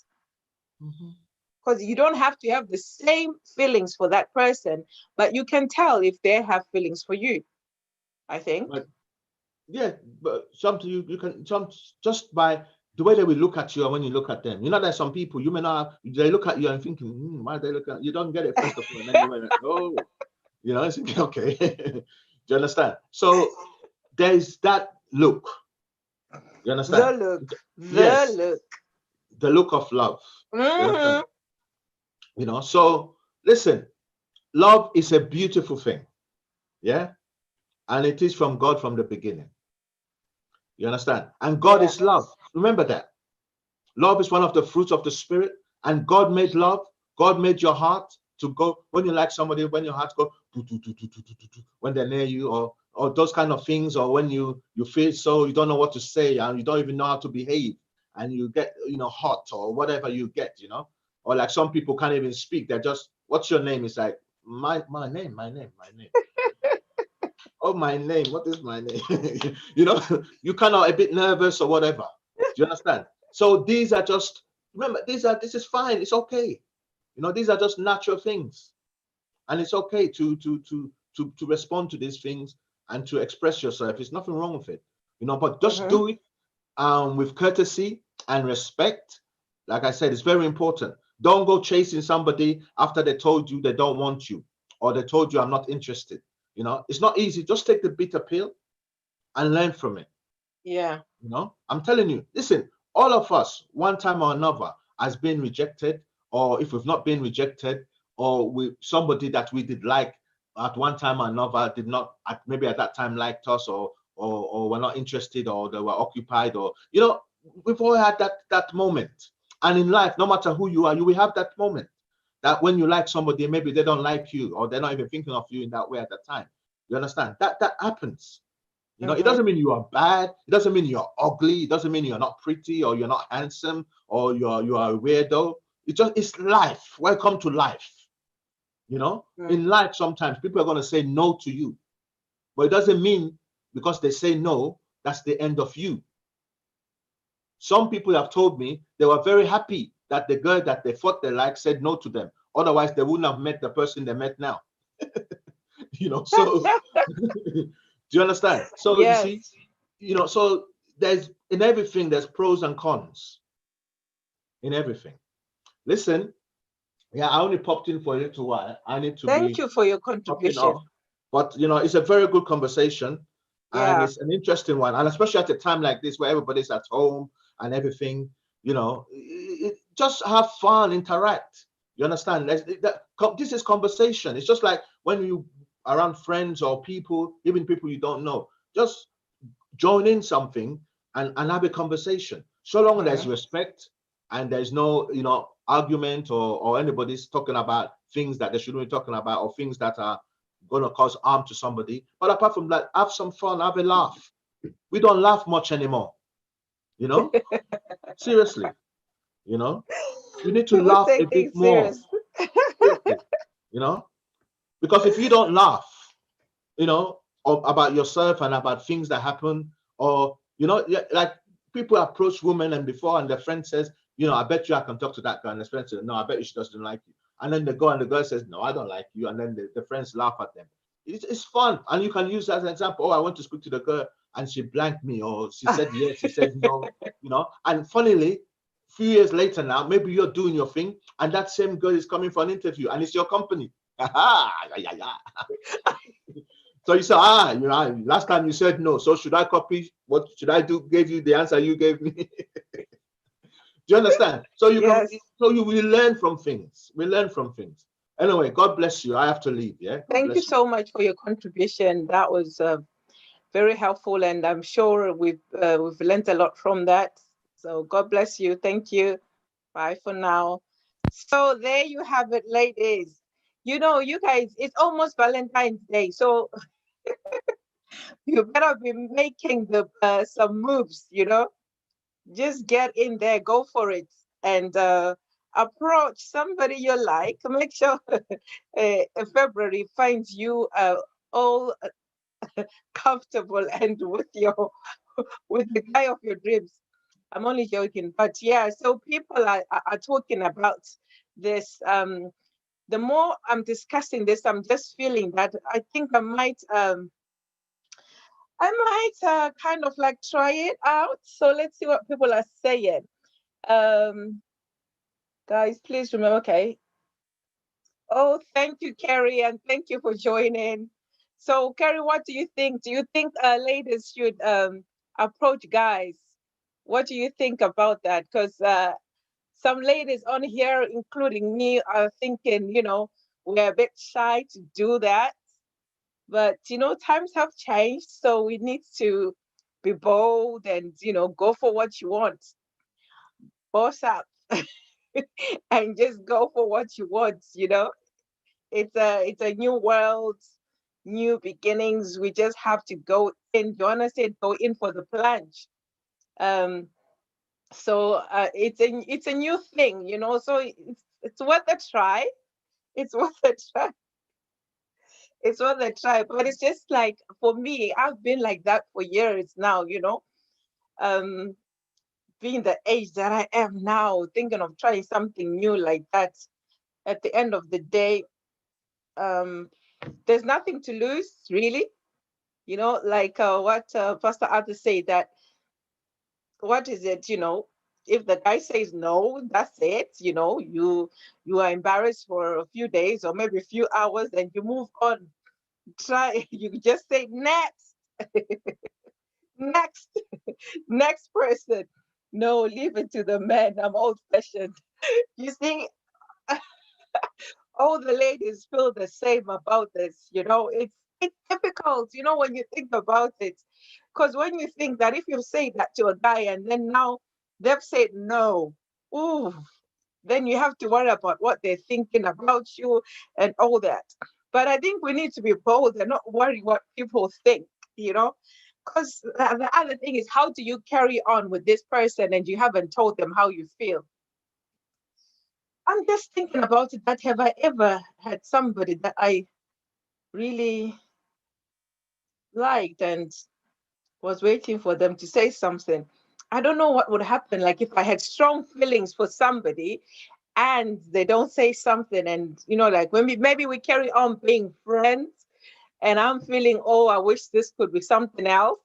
Mhm. Because you don't have to have the same feelings for that person, but you can tell if they have feelings for you, I think. But yeah, but something you can some just by the way they will look at you and when you look at them. There's some people you may not they look at you and thinking, why they look at you? Don't get it first of all, and then you went, oh, it's okay. Do you understand? So there's that look. You The understand? look, the Yes, look. the look of love. You understand? Hmm. So listen, love is a beautiful thing. Yeah. And it is from God from the beginning. You understand? And God Yeah. is love. Remember that. Love is one of the fruits of the spirit. And God made love. God made your heart to go when you like somebody, when your heart go do, do, do, do, do, do, do, do, when they're near you, or those kind of things, or when you feel so you don't know what to say and you don't even know how to behave, and you get hot or whatever you get, or like some people can't even speak. They're just, what's your name? It's like my name, my name, my name. Oh, my name. What is my name? You kind of a bit nervous or whatever. Do you understand? So these are just remember, this is fine. It's okay. These are just natural things. And it's okay to respond to these things and to express yourself. There's nothing wrong with it. But just Hmm. do it with courtesy and respect. Like I said, it's very important. Don't go chasing somebody after they told you they don't want you or they told you I'm not interested. It's not easy. Just take the bitter pill and learn from it. Yeah. I'm telling you, listen, all of us, one time or another, has been rejected, or if we've not been rejected, or we somebody that we did like at one time or another did not maybe at that time liked us, or were not interested, or they were occupied, or we've all had that moment. And in life, no matter who you are, you will have that moment that when you like somebody, maybe they don't like you, or they're not even thinking of you in that way at that time. You understand? That happens. It Hmm. doesn't mean you are bad. It doesn't mean you're ugly. It doesn't mean you're not pretty or you're not handsome or you are a weirdo. It's life. Welcome to life. In life, sometimes people are going to say no to you, but it doesn't mean because they say no, that's the end of you. Some people have told me they were very happy that the girl that they thought they liked said no to them. Otherwise, they wouldn't have met the person they met now. So do you understand? So you see, Yes. so there's in everything there's pros and cons in everything. Listen, yeah, I only popped in for a little while. I need to Thank be you for your popping off, contribution. but it's a very good conversation. And Yeah. it's an interesting one, and especially at a time like this where everybody's at home and everything, just have fun, interact. You understand? This is conversation. It's just like when you around friends or people, even people you don't know, just join in something and have a conversation. So long as there's Mm. respect and there's no, argument or anybody's talking about things that they shouldn't be talking about or things that are going to cause harm to somebody. But apart from that, have some fun, have a laugh. We don't laugh much anymore, you know? Seriously, you know? We need to People laugh a take bit things more. serious. Seriously, you know? Because if you don't laugh, about yourself and about things that happen, or yeah, like people approach women and before, and their friend says, I bet you I can talk to that girl, and the friend says, no, I bet you she doesn't like you, and then they go and the girl says, no, I don't like you, and then the friends laugh at them. It's fun, and you can use that as an example. Oh, I want to speak to the girl and she blanked me, or she said yes, she said no, and funnily, few years later now, maybe you're doing your thing and that same girl is coming for an interview and it's your company. Yeah, yeah, yeah. So you say, last time you said no. So should I copy? What should I do? Gave you the answer you gave me. Do you understand? So Yes. you will learn from things. We learn from things. Anyway, God bless you. I have to leave. Yeah. God Thank you bless you. so much for your contribution. That was very helpful, and I'm sure we've learned a lot from that. So God bless you. Thank you. Bye for now. So there you have it, ladies. You guys, it's almost Valentine's Day, so you better be making the some moves. Just get in there, go for it, and approach somebody you like. Make sure February finds you all comfortable and with the guy of your dreams. I'm only joking, but yeah. So people are talking about this. The more I'm discussing this, I'm just feeling that I think I might kind of like try it out. So let's see what people are saying. Um, Guys, please remember. Okay. Oh, thank you, Kerry, and thank you for joining. So, Kerry, what do you think? Do you think ladies should approach guys? What do you think about that? Because some ladies on here, including me, are thinking, we're a bit shy to do that. But, times have changed. So we need to be bold and, go for what you want. Boss up and just go for what you want. It's a new world, new beginnings. We just have to go in. Joanna said, "Go in for the plunge." Um, so it's a new thing, So it's worth a try. It's worth a try. It's worth a try. But it's just like for me, I've been like that for years now. Um, being the age that I am now, thinking of trying something new like that. At the end of the day, um, there's nothing to lose, really. Like what Pastor Arthur said, that what is it, if the guy says no, that's it. You are embarrassed for a few days or maybe a few hours, and you move on. Try. You just say next, next, next person. No, leave it to the man. I'm old fashioned. You see, all the ladies feel the same about this. It's difficult, when you think about it. Because when you think that if you say that to a guy and then now they've said no, ooh, then you have to worry about what they're thinking about you and all that. But I think we need to be bold and not worry what people think, you know. Because the other thing is, how do you carry on with this person and you haven't told them how you feel? I'm just thinking about it, that have I ever had somebody that I really liked and was waiting for them to say something? I don't know what would happen. Like if I had strong feelings for somebody and they don't say something, and like when maybe we carry on being friends, and I'm feeling, oh, I wish this could be something else.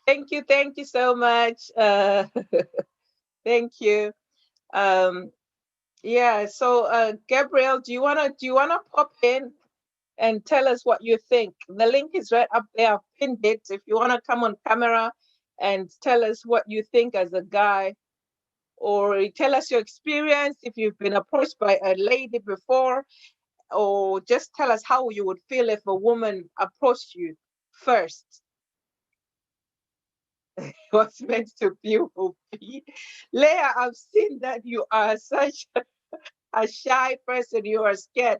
Thank you so much. Thank you. Um, yeah. So, Gabriel, do you wanna pop in? and tell us what you think. The link is right up there. I've pinned it. If you want to come on camera and tell us what you think as a guy, or tell us your experience if you've been approached by a lady before, or just tell us how you would feel if a woman approached you first. What's meant to be will be. Leah, I've seen that you are such a shy person. You are scared.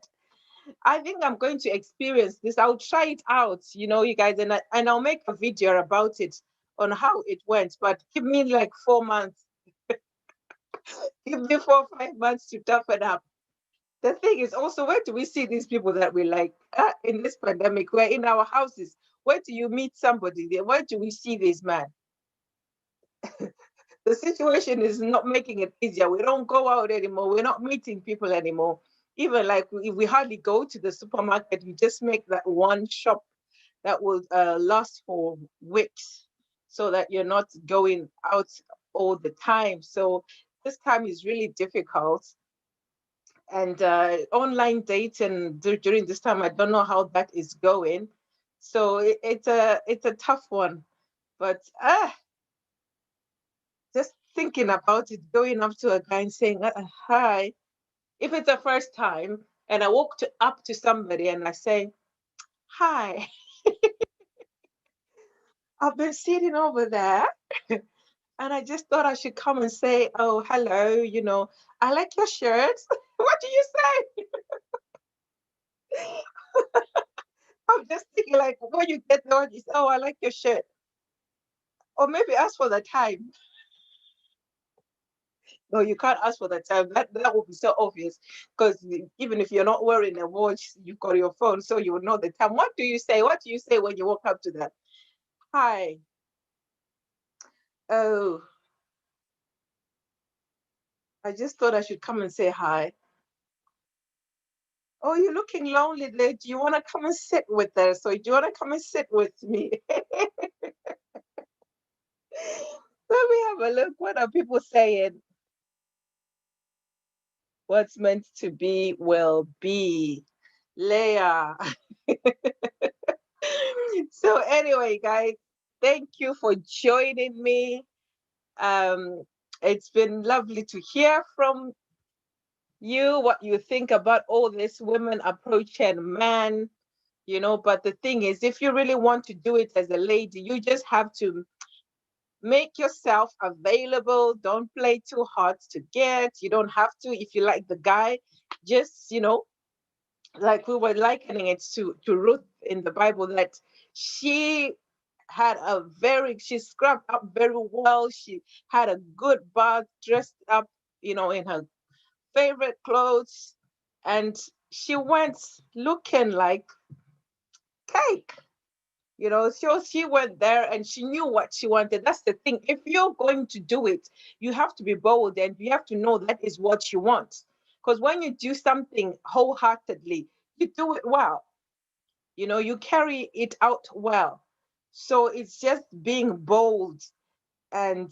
I think I'm going to experience this. I'll try it out, you guys, and I'll make a video about it on how it went. But give me like 4 months. Give me 4 or 5 months to toughen up. The thing is also, where do we see these people that we like? In this pandemic, we're in our houses. Where do you meet somebody there? Where do we see this man? The situation is not making it easier. We don't go out anymore. We're not meeting people anymore. Even like if we hardly go to the supermarket, we just make that one shop that will last for weeks, so that you're not going out all the time. So this time is really difficult. And online dating during this time, I don't know how that is going. So it's a tough one. But just thinking about it, going up to a guy and saying, hi, if it's the first time, and I walk up to somebody and I say, hi, I've been sitting over there and I just thought I should come and say, oh, hello, I like your shirt. What do you say? I'm just thinking, like, when you get there, you say, oh, I like your shirt. Or maybe ask for the time. No, you can't ask for the time. That would be so obvious. Because even if you're not wearing a watch, you've got your phone, so you would know the time. What do you say? What do you say when you walk up to that? Hi. Oh, I just thought I should come and say hi. Oh, you're looking lonely there. Do you want to come and sit with us? So do you want to come and sit with me? Let me have a look. What are people saying? What's meant to be will be. Leah. So anyway, guys, thank you for joining me. Um, it's been lovely to hear from you what you think about all this women approaching men, but the thing is, if you really want to do it as a lady, you just have to make yourself available. Don't play too hard to get. You don't have to. If you like the guy, just, like we were likening it to Ruth in the Bible, that she she scrubbed up very well. She had a good bath, dressed up, in her favorite clothes, and she went looking like cake. So she went there and she knew what she wanted. That's the thing. If you're going to do it, you have to be bold and you have to know that is what you want. Because when you do something wholeheartedly, you do it well. You carry it out well. So it's just being bold and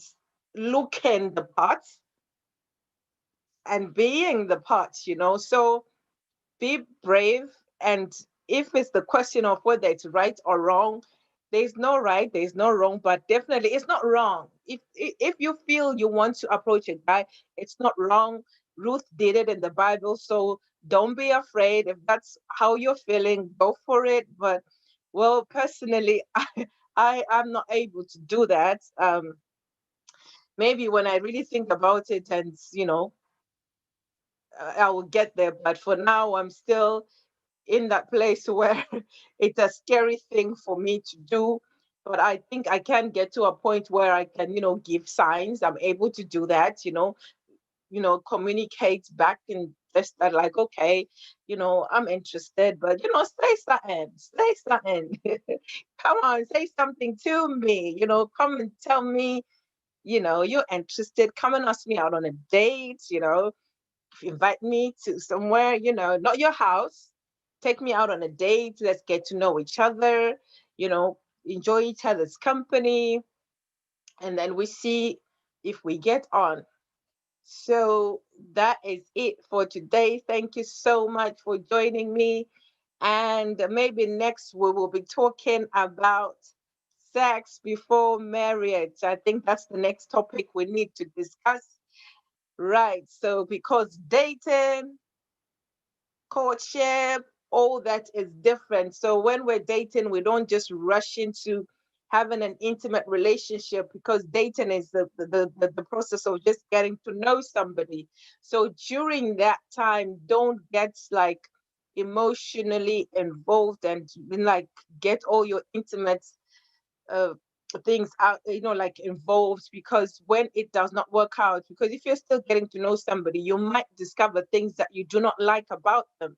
looking the part and being the part. So be brave. And if it's the question of whether it's right or wrong, there's no right, there's no wrong, but definitely it's not wrong. If you feel you want to approach a guy, it's not wrong. Ruth did it in the Bible, so don't be afraid. If that's how you're feeling, go for it. But well, personally, I'm not able to do that. Maybe when I really think about it, and I will get there. But for now, I'm still in that place where it's a scary thing for me to do. But I think I can get to a point where I can, give signs. I'm able to do that, communicate back and just that, like, okay, I'm interested, but say something. Come on, say something to me, come and tell me, you're interested. Come and ask me out on a date, invite me to somewhere, not your house. Take me out on a date. Let's get to know each other, you know, enjoy each other's company. And then we see if we get on. So that is it for today. Thank you so much for joining me. And maybe next we will be talking about sex before marriage. I think that's the next topic we need to discuss. Right. So, because dating, courtship, all that is different. So when we're dating, we don't just rush into having an intimate relationship, because dating is the process of just getting to know somebody. So during that time, don't get like emotionally involved and like get all your intimate uh, things out, like involved, because when it does not work out, because if you're still getting to know somebody, you might discover things that you do not like about them.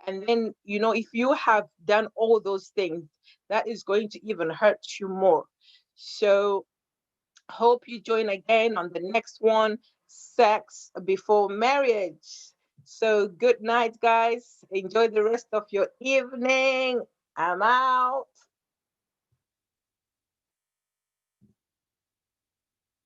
And then, if you have done all those things, that is going to even hurt you more. So, hope you join again on the next one, Sex Before Marriage. So, good night, guys. Enjoy the rest of your evening. I'm out.